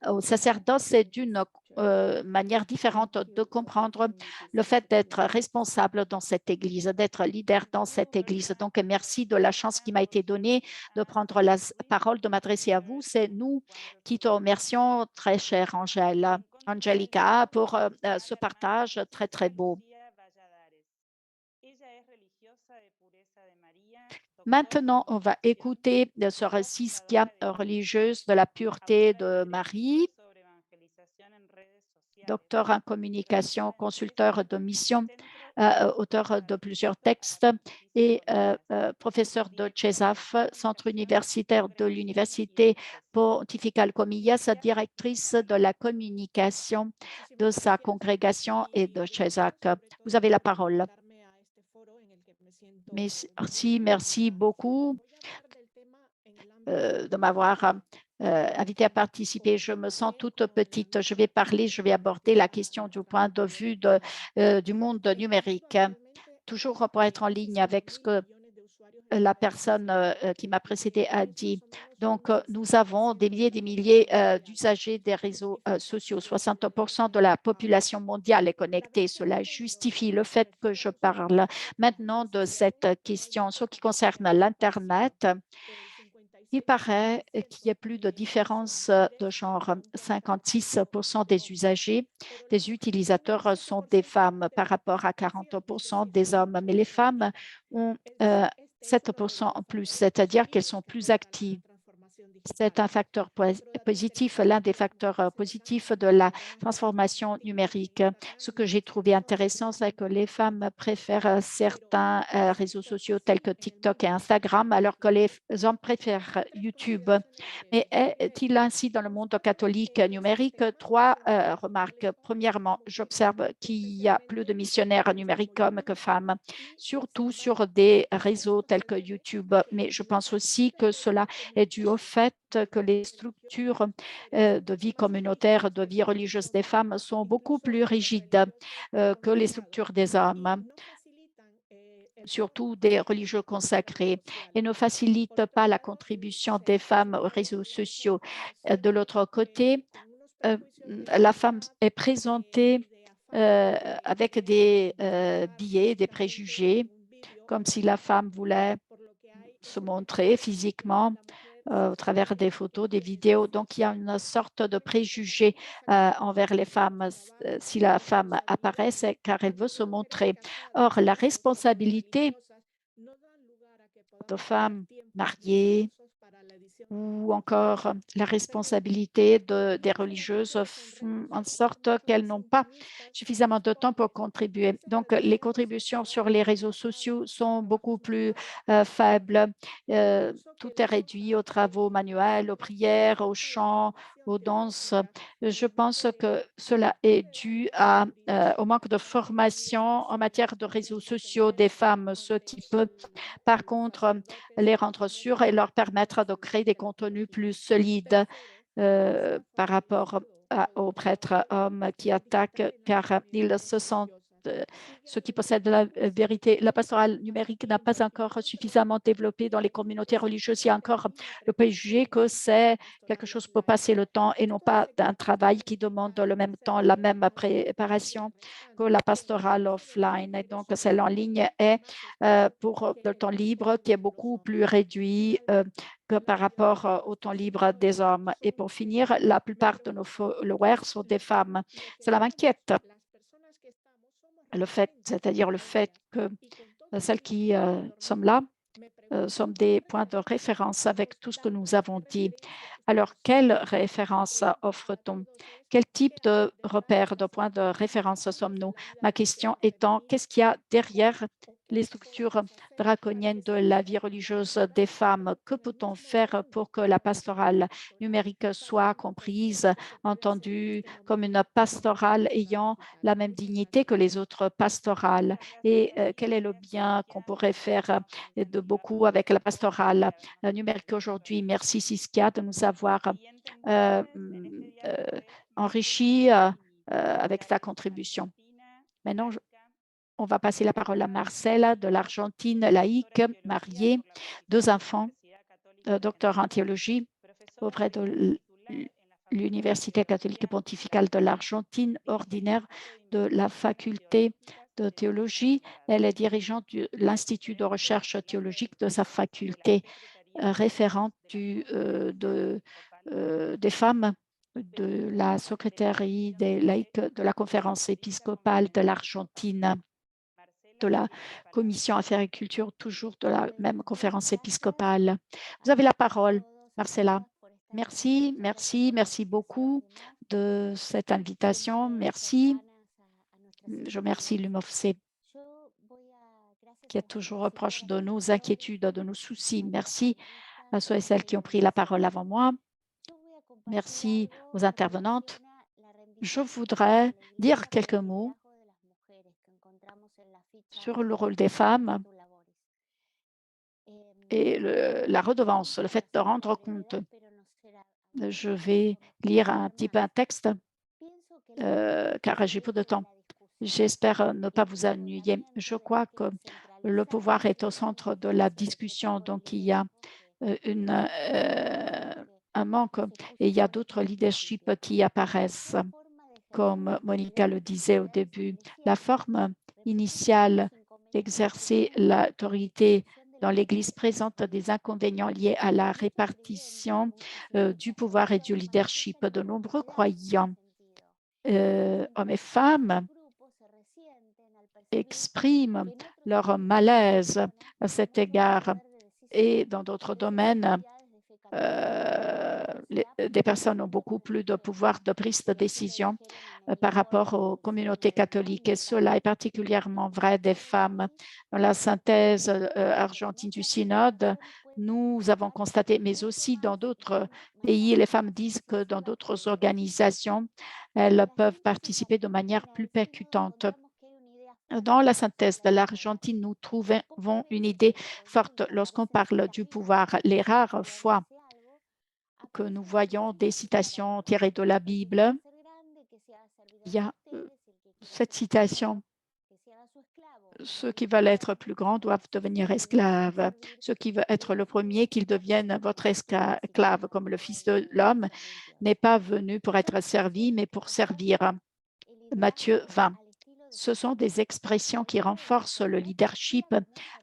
au sacerdoce et d'une manière différente de comprendre le fait d'être responsable dans cette Église, d'être leader dans cette Église. Donc, merci de la chance qui m'a été donnée de prendre la parole, de m'adresser à vous. C'est nous qui te remercions, très chère Angelica, pour ce partage très, très beau. Maintenant, on va écouter sœur Siskia, religieuse de la pureté de Marie, docteur en communication, consulteur de mission, auteur de plusieurs textes et professeur de CESAF, Centre universitaire de l'Université pontificale Comillas, directrice de la communication de sa congrégation et de CESAC. Vous avez la parole. Merci beaucoup de m'avoir invité à participer. Je me sens toute petite. Je vais aborder la question du point de vue du monde numérique. Toujours pour être en ligne avec ce que la personne qui m'a précédé a dit. Donc, nous avons des milliers d'usagers des réseaux sociaux. 60% de la population mondiale est connectée. Cela justifie le fait que je parle maintenant de cette question. Ce qui concerne l'Internet, il paraît qu'il y a plus de différence de genre. 56% des usagers, des utilisateurs sont des femmes par rapport à 40% des hommes. Mais les femmes ont 7% en plus, c'est-à-dire qu'elles sont plus actives. C'est un facteur positif, l'un des facteurs positifs de la transformation numérique. Ce que j'ai trouvé intéressant, c'est que les femmes préfèrent certains réseaux sociaux tels que TikTok et Instagram, alors que les hommes préfèrent YouTube. Mais est-il ainsi dans le monde catholique numérique? Trois remarques. Premièrement, j'observe qu'il y a plus de missionnaires numériques hommes que femmes, surtout sur des réseaux tels que YouTube. Mais je pense aussi que cela est dû au fait que les structures de vie communautaire, de vie religieuse des femmes sont beaucoup plus rigides que les structures des hommes, surtout des religieux consacrés, et ne facilitent pas la contribution des femmes aux réseaux sociaux. De l'autre côté, la femme est présentée avec des biais, des préjugés, comme si la femme voulait se montrer physiquement au travers des photos, des vidéos. Donc, il y a une sorte de préjugé envers les femmes. Si la femme apparaît, c'est car elle veut se montrer. Or, la responsabilité de femmes mariées ou encore la responsabilité des religieuses font en sorte qu'elles n'ont pas suffisamment de temps pour contribuer. Donc, les contributions sur les réseaux sociaux sont beaucoup plus faibles. Tout est réduit aux travaux manuels, aux prières, aux chants, aux danses. Je pense que cela est dû au manque de formation en matière de réseaux sociaux des femmes, ce qui peut par contre les rendre sûrs et leur permettre de créer des contenus plus solides par rapport aux prêtres hommes qui attaquent car ils se sentent ceux qui possèdent la vérité. La pastorale numérique n'a pas encore suffisamment développé dans les communautés religieuses. Il y a encore le préjugé que c'est quelque chose pour passer le temps et non pas un travail qui demande le même temps, la même préparation que la pastorale offline. Et donc, celle en ligne est pour le temps libre qui est beaucoup plus réduit que par rapport au temps libre des hommes. Et pour finir, la plupart de nos followers sont des femmes. Cela m'inquiète. C'est-à-dire le fait que celles qui sommes là sommes des points de référence avec tout ce que nous avons dit. Alors, quelle référence offre-t-on? Quel type de repères, de points de référence sommes-nous? Ma question étant, qu'est-ce qu'il y a derrière les structures draconiennes de la vie religieuse des femmes? Que peut-on faire pour que la pastorale numérique soit comprise, entendue comme une pastorale ayant la même dignité que les autres pastorales? Et quel est le bien qu'on pourrait faire de beaucoup avec la pastorale numérique aujourd'hui? Merci Siskia de nous avoir enrichi avec ta contribution. Maintenant, on va passer la parole à Marcela de l'Argentine, laïque, mariée, 2 enfants, docteur en théologie auprès de l'Université catholique pontificale de l'Argentine, ordinaire de la faculté de théologie. Elle est dirigeante de l'Institut de recherche théologique de sa faculté, référente des femmes de la secrétaire des laïcs de la conférence épiscopale de l'Argentine, de la commission Affaires et Culture, toujours de la même conférence épiscopale. Vous avez la parole, Marcela. Merci, merci, merci beaucoup de cette invitation. Merci. Je remercie l'UMOFC qui est toujours proche de nos inquiétudes, de nos soucis. Merci à ceux et celles qui ont pris la parole avant moi. Merci aux intervenantes. Je voudrais dire quelques mots sur le rôle des femmes et la redevance, le fait de rendre compte. Je vais lire un petit peu un texte, car j'ai peu de temps. J'espère ne pas vous ennuyer. Je crois que le pouvoir est au centre de la discussion, donc il y a un manque et il y a d'autres leaderships qui apparaissent, comme Monica le disait au début. La forme initiale d'exercer l'autorité dans l'Église présente des inconvénients liés à la répartition du pouvoir et du leadership. De nombreux croyants, hommes et femmes, expriment leur malaise à cet égard, et dans d'autres domaines, des personnes ont beaucoup plus de pouvoir de prise de décision par rapport aux communautés catholiques, et cela est particulièrement vrai des femmes. Dans la synthèse argentine du synode, nous avons constaté, mais aussi dans d'autres pays, les femmes disent que dans d'autres organisations, elles peuvent participer de manière plus percutante. Dans la synthèse de l'Argentine, nous trouvons une idée forte lorsqu'on parle du pouvoir. Les rares fois que nous voyons des citations tirées de la Bible, il y a cette citation: ceux qui veulent être plus grands doivent devenir esclaves. Ceux qui veulent être le premier, qu'ils deviennent votre esclave, comme le Fils de l'homme n'est pas venu pour être servi, mais pour servir. Matthieu 20. Ce sont des expressions qui renforcent le leadership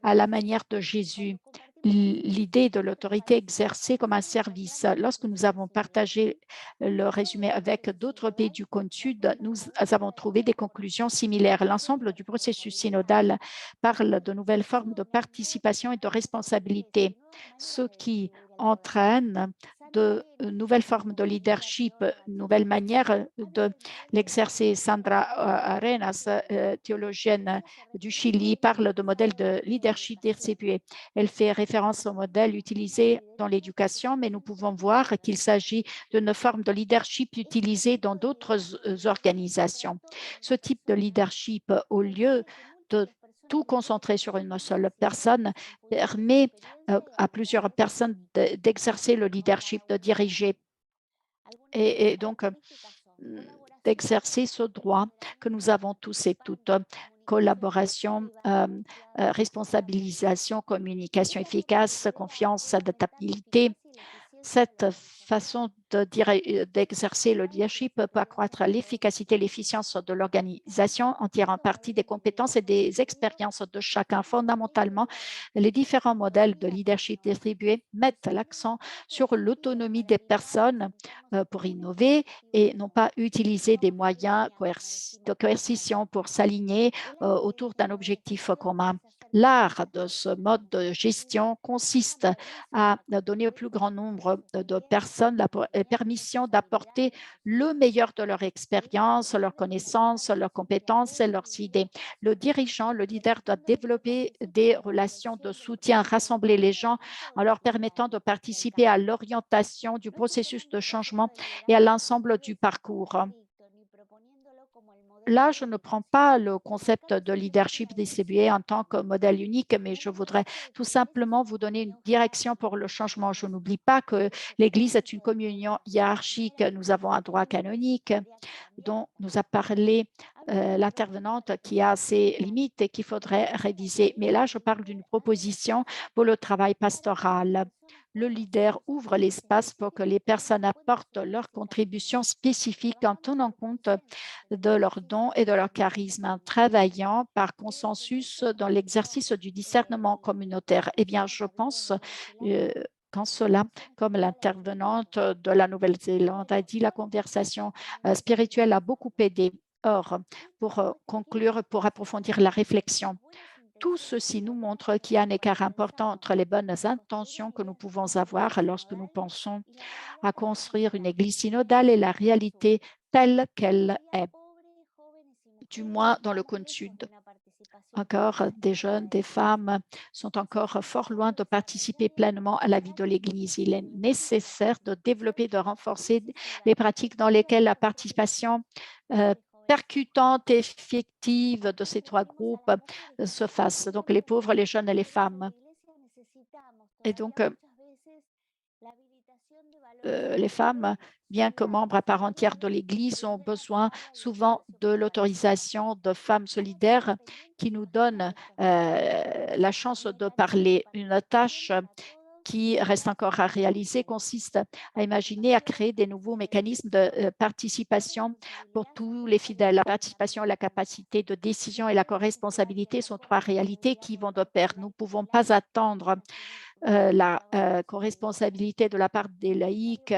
à la manière de Jésus. L'idée de l'autorité exercée comme un service. Lorsque nous avons partagé le résumé avec d'autres pays du cône sud, nous avons trouvé des conclusions similaires. L'ensemble du processus synodal parle de nouvelles formes de participation et de responsabilité, ce qui entraîne de nouvelles formes de leadership, nouvelles manières de l'exercer. Sandra Arenas, théologienne du Chili, parle de modèle de leadership distribué. Elle fait référence au modèle utilisé dans l'éducation, mais nous pouvons voir qu'il s'agit d'une forme de leadership utilisée dans d'autres organisations. Ce type de leadership, au lieu de tout concentrer sur une seule personne, permet à plusieurs personnes d'exercer le leadership, de diriger et donc d'exercer ce droit que nous avons tous et toutes. Collaboration, responsabilisation, communication efficace, confiance, adaptabilité. Cette façon d'exercer le leadership peut accroître l'efficacité et l'efficience de l'organisation en tirant parti des compétences et des expériences de chacun. Fondamentalement, les différents modèles de leadership distribué mettent l'accent sur l'autonomie des personnes pour innover et non pas utiliser des moyens de coercition pour s'aligner autour d'un objectif commun. L'art de ce mode de gestion consiste à donner au plus grand nombre de personnes la permission d'apporter le meilleur de leur expérience, leurs connaissances, leurs compétences et leurs idées. Le dirigeant, le leader doit développer des relations de soutien, rassembler les gens en leur permettant de participer à l'orientation du processus de changement et à l'ensemble du parcours. Là, je ne prends pas le concept de leadership distribué en tant que modèle unique, mais je voudrais tout simplement vous donner une direction pour le changement. Je n'oublie pas que l'Église est une communion hiérarchique. Nous avons un droit canonique dont nous a parlé l'intervenante qui a ses limites et qu'il faudrait réviser. Mais là, je parle d'une proposition pour le travail pastoral. le leader ouvre l'espace pour que les personnes apportent leurs contributions spécifiques en tenant compte de leurs dons et de leur charisme, en travaillant par consensus dans l'exercice du discernement communautaire. Eh bien, je pense qu'en cela, comme l'intervenante de la Nouvelle-Zélande a dit, la conversation spirituelle a beaucoup aidé. Or, pour conclure, pour approfondir la réflexion, tout ceci nous montre qu'il y a un écart important entre les bonnes intentions que nous pouvons avoir lorsque nous pensons à construire une église synodale et la réalité telle qu'elle est, du moins dans le cône sud. Encore des jeunes, des femmes sont encore fort loin de participer pleinement à la vie de l'Église. Il est nécessaire de développer, de renforcer les pratiques dans lesquelles la participation percutante et effective de ces trois groupes se fasse. Donc, les pauvres, les jeunes et les femmes. Et donc, les femmes, bien que membres à part entière de l'Église, ont besoin souvent de l'autorisation de femmes solidaires qui nous donnent la chance de parler. Une tâche qui reste encore à réaliser consiste à imaginer, à créer des nouveaux mécanismes de participation pour tous les fidèles. La participation, la capacité de décision et la co-responsabilité sont trois réalités qui vont de pair. Nous ne pouvons pas attendre la co-responsabilité de la part des laïcs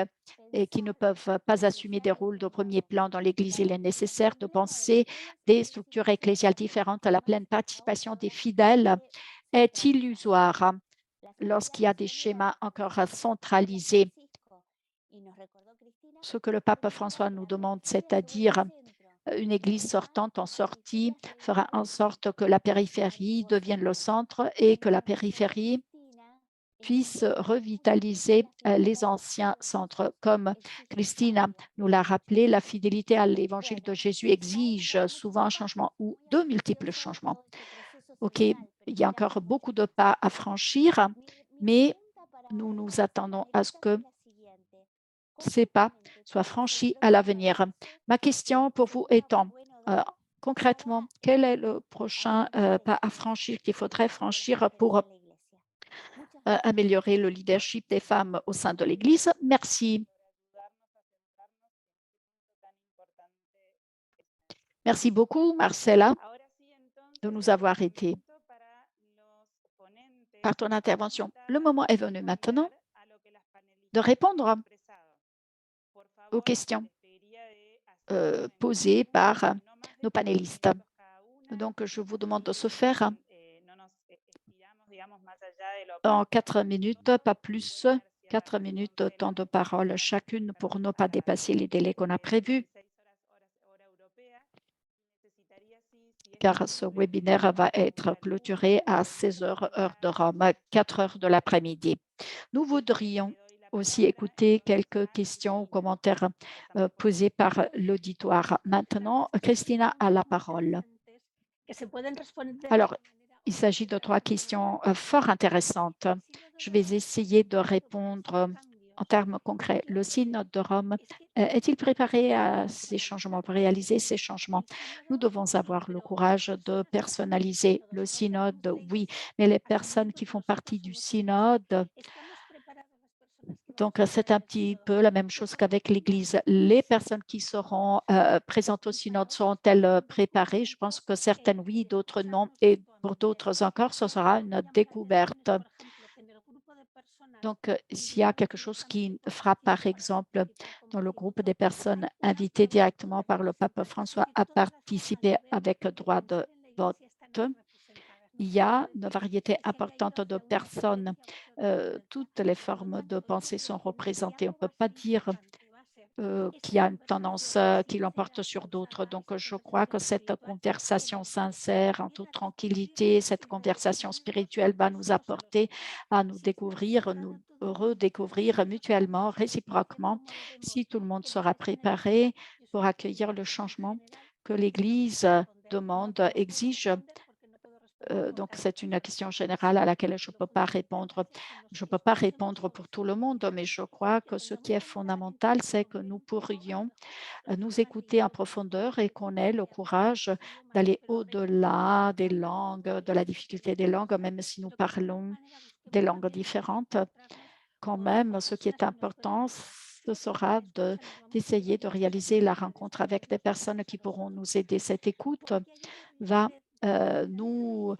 et qui ne peuvent pas assumer des rôles de premier plan dans l'Église. Il est nécessaire de penser des structures ecclésiales différentes. La pleine participation des fidèles est illusoire lorsqu'il y a des schémas encore centralisés. Ce que le pape François nous demande, c'est-à-dire une église sortante en sortie, fera en sorte que la périphérie devienne le centre et que la périphérie puisse revitaliser les anciens centres. Comme Christina nous l'a rappelé, la fidélité à l'évangile de Jésus exige souvent un changement ou de multiples changements. OK, il y a encore beaucoup de pas à franchir, mais nous nous attendons à ce que ces pas soient franchis à l'avenir. Ma question pour vous étant, concrètement, quel est le prochain pas à franchir qu'il faudrait franchir pour améliorer le leadership des femmes au sein de l'Église? Merci. Merci beaucoup, Marcela, de nous avoir été par ton intervention. Le moment est venu maintenant de répondre aux questions posées par nos panélistes. Donc, je vous demande de se faire en 4 minutes, pas plus, 4 minutes, temps de parole chacune pour ne pas dépasser les délais qu'on a prévus, car ce webinaire va être clôturé à 16 heures, heure de Rome, 4 heures de l'après-midi. Nous voudrions aussi écouter quelques questions ou commentaires posés par l'auditoire. Maintenant, Christina a la parole. Alors, il s'agit de 3 questions fort intéressantes. Je vais essayer de répondre en termes concrets. Le synode de Rome est-il préparé à ces changements, pour réaliser ces changements? Nous devons avoir le courage de personnaliser le synode, oui, mais les personnes qui font partie du synode, donc c'est un petit peu la même chose qu'avec l'Église. Les personnes qui seront présentes au synode seront-elles préparées? Je pense que certaines oui, d'autres non, et pour d'autres encore, ce sera une découverte. Donc, s'il y a quelque chose qui frappe, par exemple, dans le groupe des personnes invitées directement par le pape François à participer avec droit de vote, il y a une variété importante de personnes. Toutes les formes de pensée sont représentées. On ne peut pas dire qu'il y a une tendance qui l'emporte sur d'autres. Donc, je crois que cette conversation sincère, en toute tranquillité, cette conversation spirituelle va nous apporter à nous découvrir, nous redécouvrir mutuellement, réciproquement, si tout le monde sera préparé pour accueillir le changement que l'Église demande, exige. Donc, c'est une question générale à laquelle je ne peux pas répondre. Je ne peux pas répondre pour tout le monde, mais je crois que ce qui est fondamental, c'est que nous pourrions nous écouter en profondeur et qu'on ait le courage d'aller au-delà des langues, de la difficulté des langues, même si nous parlons des langues différentes, quand même, ce qui est important, ce sera d'essayer de réaliser la rencontre avec des personnes qui pourront nous aider. Cette écoute va nous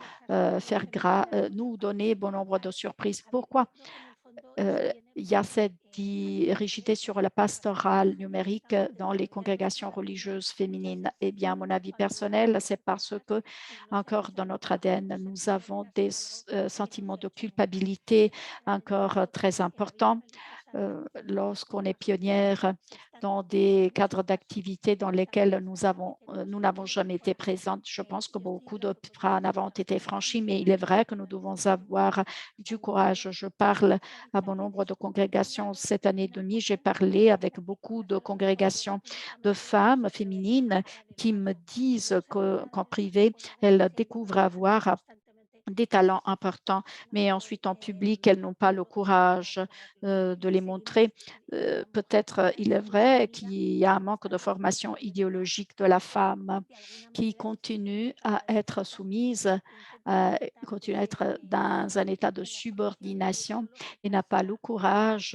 nous donner bon nombre de surprises. Pourquoi il y a cette rigidité sur la pastorale numérique dans les congrégations religieuses féminines? Eh bien, à mon avis personnel, c'est parce que, encore dans notre ADN, nous avons des sentiments de culpabilité encore très importants. Lorsqu'on est pionnière dans des cadres d'activité dans lesquels nous n'avons jamais été présentes. Je pense que beaucoup de pas en avant ont été franchis, mais il est vrai que nous devons avoir du courage. Je parle à bon nombre de congrégations cette année et demie. J'ai parlé avec beaucoup de congrégations de femmes féminines qui me disent qu'en privé, elles découvrent avoir des talents importants, mais ensuite en public, elles n'ont pas le courage de les montrer. Peut-être il est vrai qu'il y a un manque de formation idéologique de la femme qui continue à être soumise, continue à être dans un état de subordination et n'a pas le courage.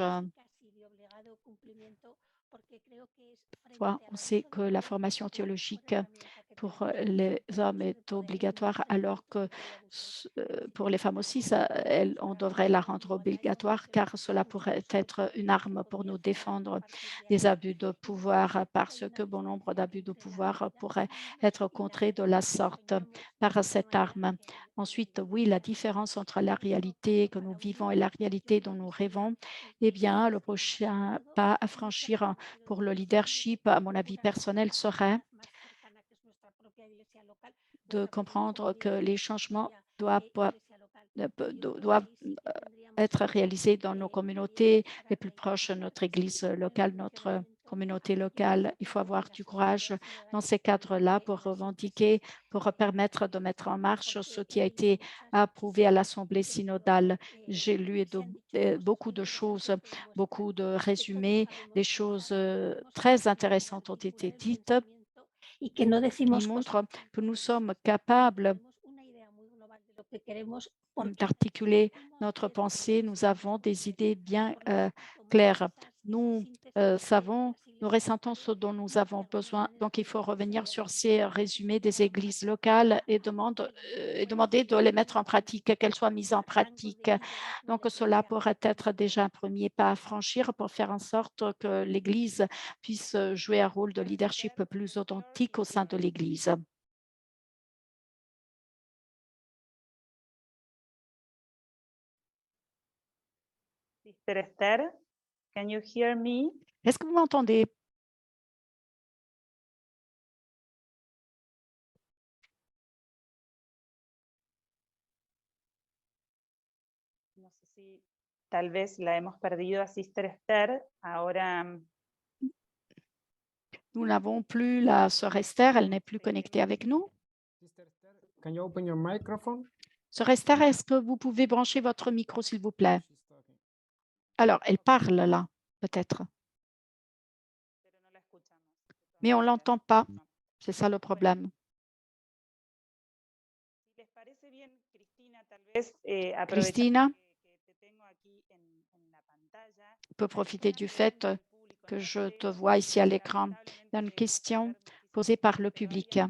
On sait que la formation théologique pour les hommes est obligatoire, alors que pour les femmes aussi, on devrait la rendre obligatoire, car cela pourrait être une arme pour nous défendre des abus de pouvoir, parce que bon nombre d'abus de pouvoir pourraient être contrés de la sorte par cette arme. Ensuite, oui, la différence entre la réalité que nous vivons et la réalité dont nous rêvons, eh bien, le prochain pas à franchir pour le leadership, à mon avis personnel, serait de comprendre que les changements doivent être réalisés dans nos communautés les plus proches, notre église locale, notre communauté locale. Il faut avoir du courage dans ces cadres-là pour revendiquer, pour permettre de mettre en marche ce qui a été approuvé à l'Assemblée synodale. J'ai lu beaucoup de choses, beaucoup de résumés, des choses très intéressantes ont été dites. Il montre que nous sommes capables d'articuler notre pensée. Nous avons des idées bien claires. Nous savons, nous ressentons ce dont nous avons besoin. Donc, il faut revenir sur ces résumés des églises locales et demander de les mettre en pratique, qu'elles soient mises en pratique. Donc, cela pourrait être déjà un premier pas à franchir pour faire en sorte que l'Église puisse jouer un rôle de leadership plus authentique au sein de l'Église. Sister Esther, can you hear me? Est-ce que vous m'entendez? No sé si tal vez la hemos perdido a Sister Esther. Ahora nous n'avons plus la sœur Esther, elle n'est plus connectée avec nous. Can you open your microphone? Sœur Esther, est-ce que vous pouvez brancher votre micro, s'il vous plaît? Alors, elle parle là, peut-être. Mais on ne l'entend pas. C'est ça le problème. Christina peut profiter du fait que je te vois ici à l'écran. Il y a une question posée par le public.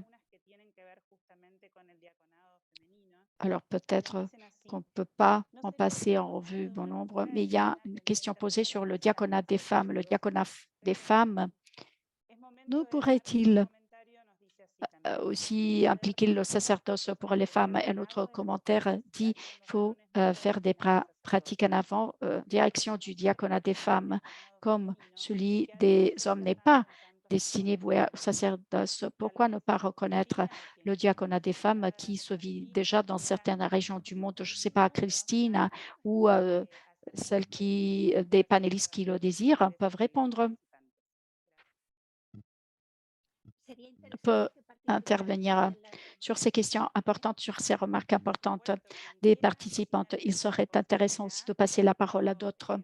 Alors, peut-être qu'on ne peut pas en passer en revue bon nombre, mais il y a une question posée sur le diaconat des femmes. Le diaconat des femmes, nous pourrait-il aussi impliquer le sacerdoce pour les femmes? Un autre commentaire dit qu'il faut faire des pratiques en avant, direction du diaconat des femmes, comme celui des hommes n'est pas destiné voué au sacerdoce. Pourquoi ne pas reconnaître le diaconat des femmes qui se vit déjà dans certaines régions du monde? Je ne sais pas, Christine ou des panélistes qui le désirent peuvent répondre. Peut intervenir sur ces questions importantes, sur ces remarques importantes des participantes. Il serait intéressant aussi de passer la parole à d'autres.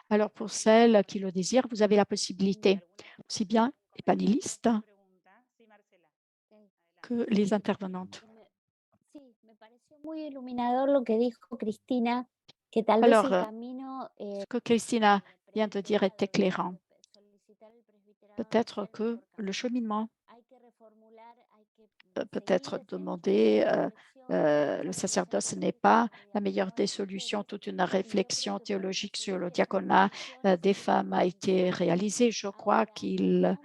Alors, pour celles qui le désirent, vous avez la possibilité, aussi bien les panélistes que les intervenantes. Sí, me pareció muy iluminador lo que dijo Cristina Alors, ce que Cristina vient de dire est éclairant. Peut-être que le cheminement peut-être demander, le sacerdoce n'est pas la meilleure des solutions. Toute une réflexion théologique sur le diaconat des femmes a été réalisée. Je crois qu'il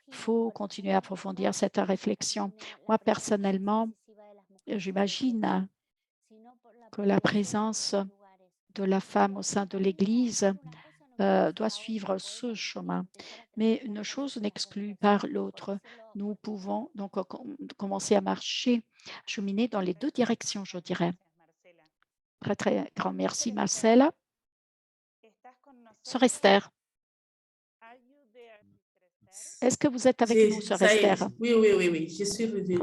faut continuer à approfondir cette réflexion. Moi, personnellement, j'imagine que la présence de la femme au sein de l'Église doit suivre ce chemin. Mais une chose n'exclut pas l'autre. Nous pouvons donc commencer à marcher, cheminer dans les deux directions, je dirais. Très, très grand merci, Marcella. Sœur Esther, est-ce que vous êtes avec nous, Sœur Esther? Oui, je suis revenue.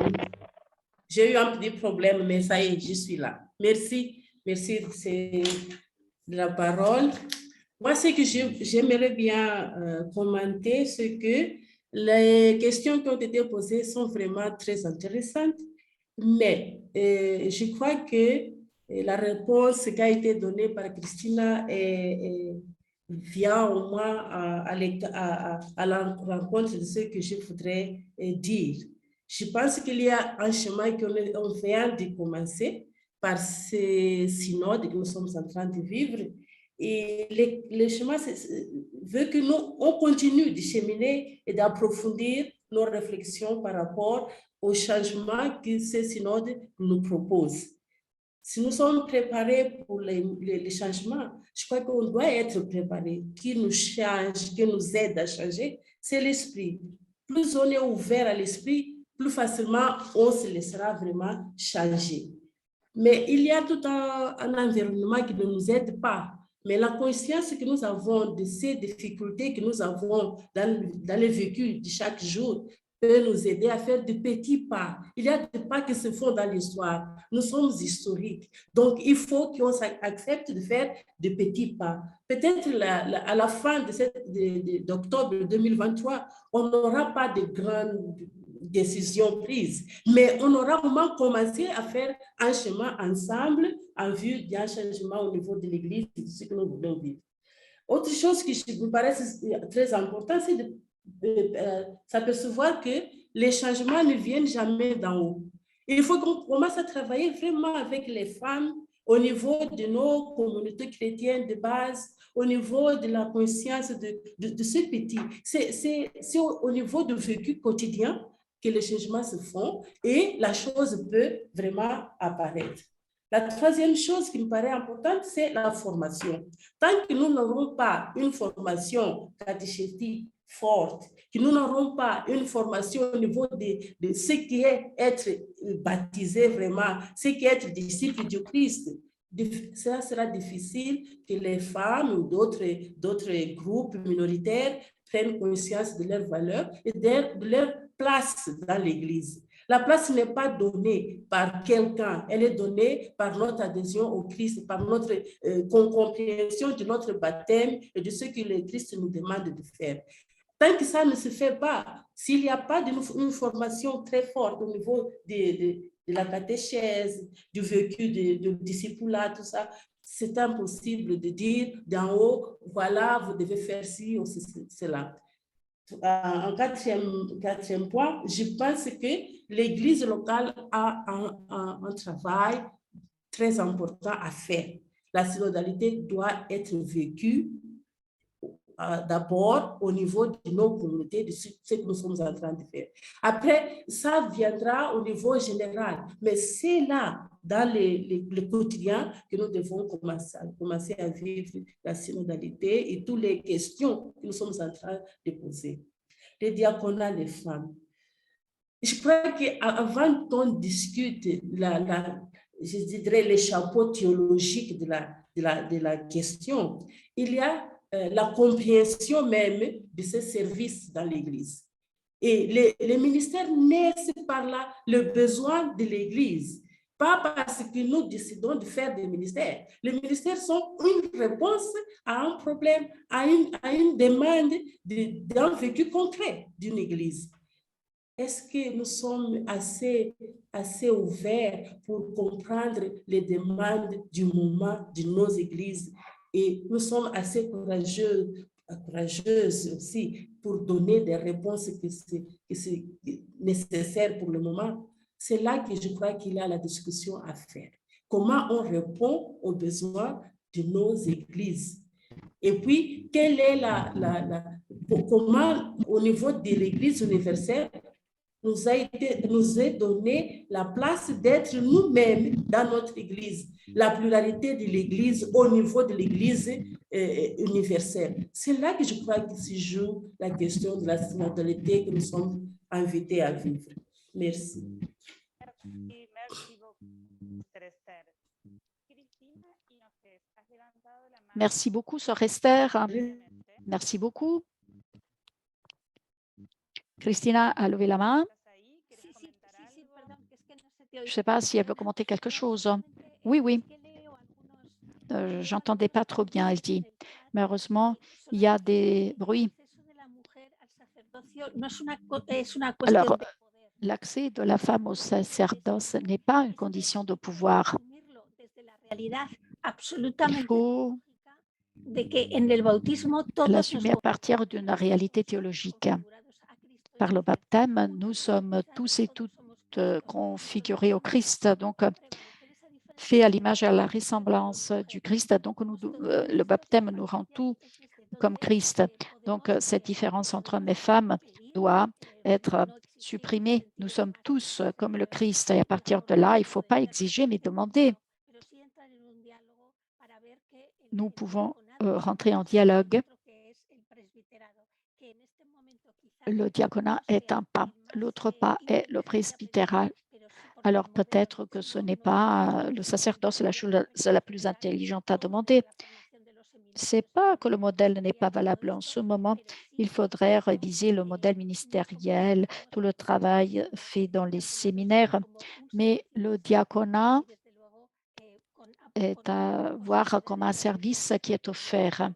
J'ai eu un petit problème, mais ça y est, je suis là. Merci de la parole. Moi, ce que j'aimerais bien commenter, c'est que les questions qui ont été posées sont vraiment très intéressantes, mais je crois que la réponse qui a été donnée par Cristina vient au moins à la rencontre de ce que je voudrais dire. Je pense qu'il y a un chemin qu'on vient de commencer par ce synode que nous sommes en train de vivre. Et le chemin veut que nous on continue de cheminer et d'approfondir nos réflexions par rapport au changement que ce synode nous propose. Si nous sommes préparés pour les changements, je crois qu'on doit être préparés. Qui nous change, qui nous aide à changer, c'est l'esprit. Plus on est ouvert à l'esprit, plus facilement on se laissera vraiment changer. Mais il y a tout un environnement qui ne nous aide pas. Mais la conscience que nous avons de ces difficultés que nous avons dans le vécu de chaque jour peut nous aider à faire de petits pas. Il y a des pas qui se font dans l'histoire. Nous sommes historiques. Donc, il faut qu'on accepte de faire de petits pas. Peut-être à la fin d'octobre 2023, on n'aura pas de grandes décisions prises, mais on aura au moins commencé à faire un chemin ensemble en vue d'un changement au niveau de l'Église, de ce que nous voulons vivre. Autre chose qui me paraît très important, c'est de s'apercevoir que les changements ne viennent jamais d'en haut. Il faut qu'on commence à travailler vraiment avec les femmes au niveau de nos communautés chrétiennes de base, au niveau de la conscience de ce petit. C'est au niveau du vécu quotidien que les changements se font et la chose peut vraiment apparaître. La troisième chose qui me paraît importante, c'est la formation. Tant que nous n'aurons pas une formation catéchétique forte, que nous n'aurons pas une formation au niveau de ce qui est être baptisé vraiment, ce qui est être disciple du Christ, ça sera difficile que les femmes ou d'autres groupes minoritaires prennent conscience de leurs valeurs et de leur place dans l'Église. La place n'est pas donnée par quelqu'un, elle est donnée par notre adhésion au Christ, par notre compréhension de notre baptême et de ce que le Christ nous demande de faire. Tant que ça ne se fait pas, s'il n'y a pas une formation très forte au niveau de la catéchèse, du vécu du discipulat, tout ça, c'est impossible de dire d'en haut, voilà, vous devez faire ci ou cela. En quatrième point, je pense que l'Église locale a un travail très important à faire. La synodalité doit être vécue d'abord au niveau de nos communautés, de ce que nous sommes en train de faire. Après, ça viendra au niveau général, mais c'est là, dans le quotidien, que nous devons commencer à vivre la synodalité et toutes les questions que nous sommes en train de poser. Le diaconat des femmes. Je crois qu'avant qu'on discute, je dirais, les chapeaux théologiques de la question, il y a la compréhension même de ce service dans l'Église. Et les ministères naissent par là le besoin de l'Église, pas parce que nous décidons de faire des ministères. Les ministères sont une réponse à un problème, à une demande d'un vécu concret d'une Église. Est-ce que nous sommes assez assez ouverts pour comprendre les demandes du moment de nos églises. Et nous sommes assez courageuses aussi pour donner des réponses qui sont nécessaires pour le moment. C'est là que je crois qu'il y a la discussion à faire. Comment on répond aux besoins de nos églises? Et puis, quelle est comment, au niveau de l'Église universelle, nous est donné la place d'être nous-mêmes dans notre Église, la pluralité de l'Église au niveau de l'Église universelle. C'est là que je crois qu'il se joue la question de la synodalité que nous sommes invités à vivre. Merci. Merci beaucoup, Sœur Esther. Merci beaucoup. Christina a levé la main. Je ne sais pas si elle veut commenter quelque chose. Oui, oui. J'entendais pas trop bien, elle dit. Malheureusement, il y a des bruits. Alors, l'accès de la femme au sacerdoce n'est pas une condition de pouvoir. Il faut l'assumer à partir d'une réalité théologique. Par le baptême, nous sommes tous et toutes configurés au Christ, donc fait à l'image et à la ressemblance du Christ. Donc, le baptême nous rend tout comme Christ. Donc, cette différence entre hommes et femmes doit être supprimée. Nous sommes tous comme le Christ et à partir de là, il ne faut pas exiger, mais demander. Nous pouvons rentrer en dialogue. Le diaconat est un pas. L'autre pas est le presbytérat. Alors peut-être que ce n'est pas le sacerdoce la chose la plus intelligente à demander. Ce n'est pas que le modèle n'est pas valable en ce moment. Il faudrait réviser le modèle ministériel, tout le travail fait dans les séminaires. Mais le diaconat est à voir comme un service qui est offert,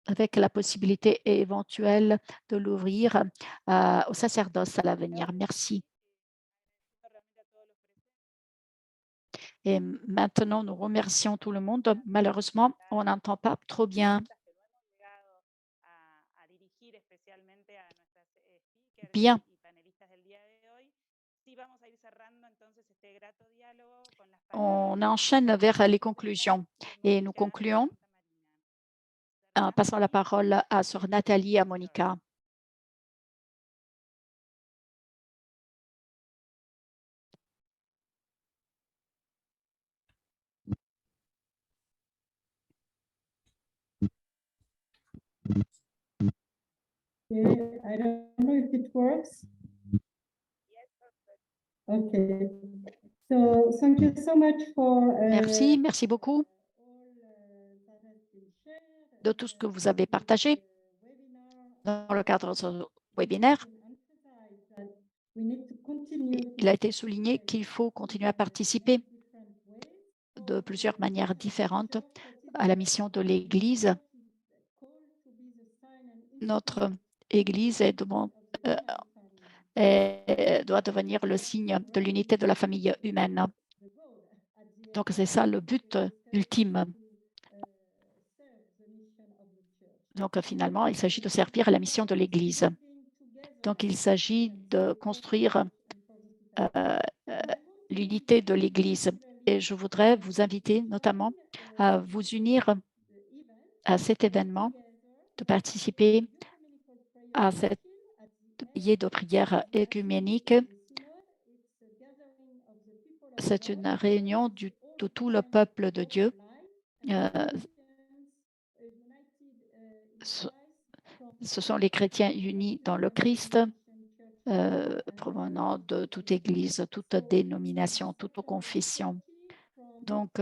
avec la possibilité éventuelle de l'ouvrir au sacerdoce à l'avenir. Merci. Et maintenant, nous remercions tout le monde. Malheureusement, on n'entend pas trop bien. Bien. On enchaîne vers les conclusions et nous concluons en passant la parole à Sœur Nathalie et à Monica. I don't know if it works. Okay. So thank you so much for. Merci beaucoup de tout ce que vous avez partagé dans le cadre de ce webinaire. Il a été souligné qu'il faut continuer à participer de plusieurs manières différentes à la mission de l'Église. Notre Église doit devenir le signe de l'unité de la famille humaine. Donc, c'est ça le but ultime. Donc, finalement, il s'agit de servir à la mission de l'Église. Donc, il s'agit de construire l'unité de l'Église. Et je voudrais vous inviter notamment à vous unir à cet événement, de participer à cette veillée de prière écuménique. C'est une réunion de tout le peuple de Dieu. Ce sont les chrétiens unis dans le Christ, provenant de toute église, toute dénomination, toute confession. Donc,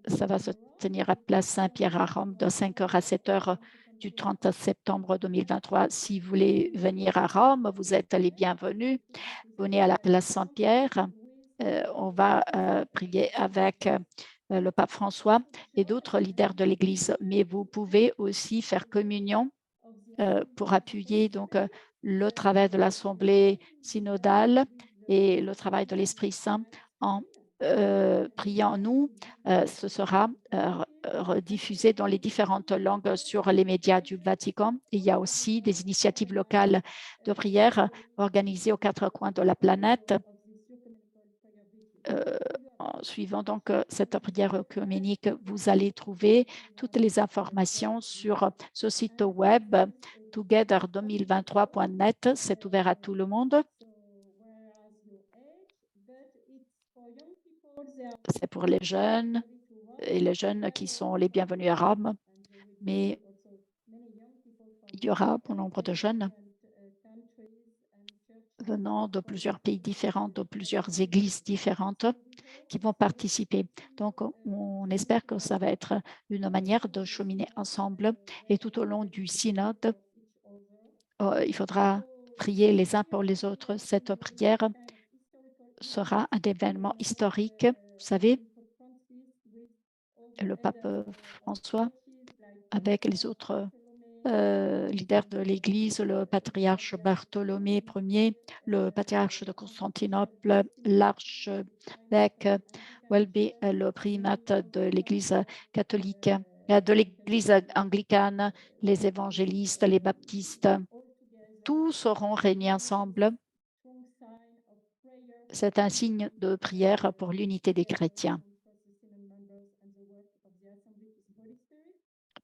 ça va se tenir à Place Saint-Pierre à Rome de 5h à 7h du 30 septembre 2023. Si vous voulez venir à Rome, vous êtes les bienvenus. Venez à la Place Saint-Pierre. On va prier avec le pape François et d'autres leaders de l'Église. Mais vous pouvez aussi faire communion pour appuyer donc le travail de l'Assemblée synodale et le travail de l'Esprit Saint en priant nous. Ce sera rediffusé dans les différentes langues sur les médias du Vatican. Il y a aussi des initiatives locales de prière organisées aux quatre coins de la planète. En suivant donc cette prière œcuménique, vous allez trouver toutes les informations sur ce site web together2023.net. C'est ouvert à tout le monde. C'est pour les jeunes et les jeunes qui sont les bienvenus à Rome, mais il y aura bon nombre de jeunes venant de plusieurs pays différents, de plusieurs églises différentes qui vont participer. Donc, on espère que ça va être une manière de cheminer ensemble et tout au long du synode, il faudra prier les uns pour les autres. Cette prière sera un événement historique. Vous savez, le pape François, avec les autres leader de l'Église, le patriarche Bartholomé Ier, le patriarche de Constantinople, l'archevêque Welby, le primate de l'Église catholique, de l'Église anglicane, les évangélistes, les baptistes, tous seront réunis ensemble. C'est un signe de prière pour l'unité des chrétiens.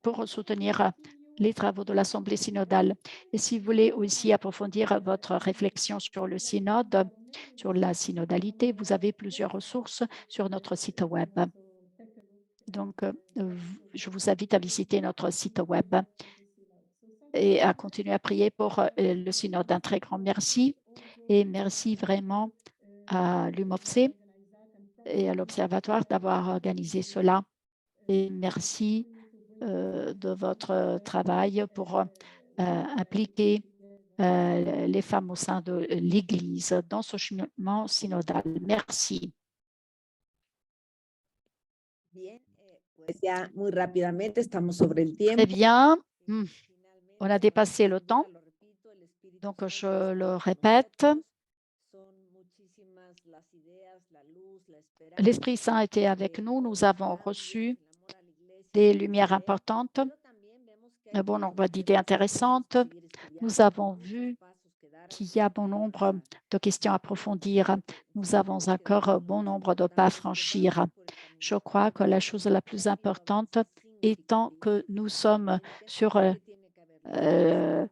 Pour soutenir les travaux de l'Assemblée synodale. Et si vous voulez aussi approfondir votre réflexion sur le synode, sur la synodalité, vous avez plusieurs ressources sur notre site web. Donc, je vous invite à visiter notre site web et à continuer à prier pour le synode. Un très grand merci et merci vraiment à l'UMOFC et à l'Observatoire d'avoir organisé cela. Et merci de votre travail pour impliquer les femmes au sein de l'Église dans ce cheminement synodal. Merci. Très bien. On a dépassé le temps. Donc, je le répète. L'Esprit Saint était avec nous. Nous avons reçu des lumières importantes, un bon nombre d'idées intéressantes. Nous avons vu qu'il y a bon nombre de questions à approfondir. Nous avons encore bon nombre de pas à franchir. Je crois que la chose la plus importante étant que nous sommes sur le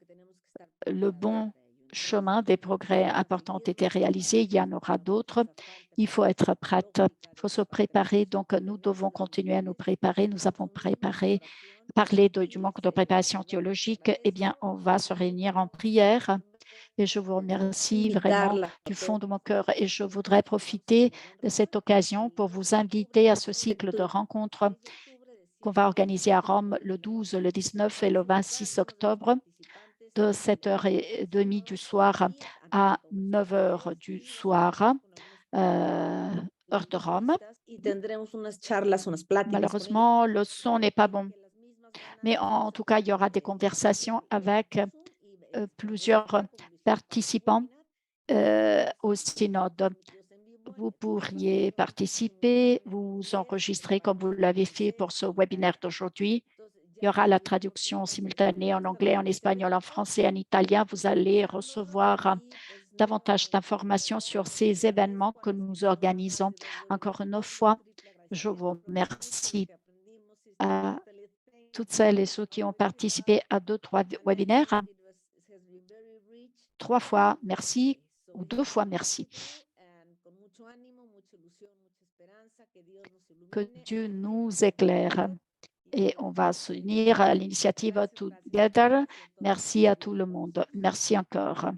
bon chemin, des progrès importants ont été réalisés, il y en aura d'autres. Il faut être prête, il faut se préparer. Donc, nous devons continuer à nous préparer. Nous avons parlé du manque de préparation théologique. Eh bien, on va se réunir en prière. Et je vous remercie vraiment du fond de mon cœur. Et je voudrais profiter de cette occasion pour vous inviter à ce cycle de rencontres qu'on va organiser à Rome le 12, le 19 et le 26 octobre, de 7h30 du soir à 9h du soir, heure de Rome. Malheureusement, le son n'est pas bon. Mais en tout cas, il y aura des conversations avec plusieurs participants au synode. Vous pourriez participer, vous enregistrer comme vous l'avez fait pour ce webinaire d'aujourd'hui. Il y aura la traduction simultanée en anglais, en espagnol, en français, en italien. Vous allez recevoir davantage d'informations sur ces événements que nous organisons. Encore une fois, je vous remercie à toutes celles et ceux qui ont participé à 2-3 webinaires. 3 fois merci ou 2 fois merci. Que Dieu nous éclaire. Et on va s'unir à l'initiative Together. Merci à tout le monde. Merci encore.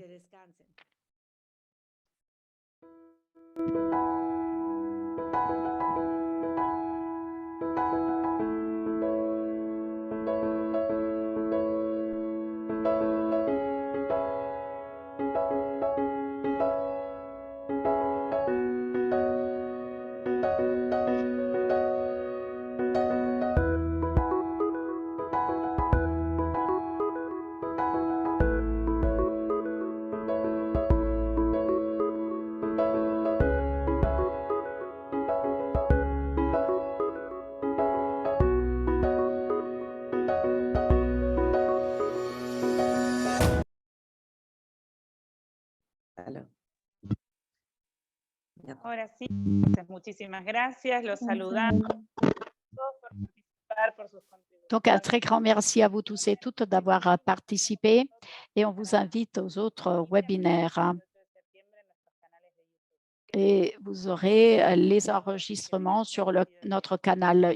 Ahora sí, entonces, muchísimas gracias, los saludamos a todos por participar, por sus contribuciones. Donc, un très grand merci à vous tous et toutes d'avoir participé et on vous invite aux autres webinaires. Et vous aurez les enregistrements sur notre canal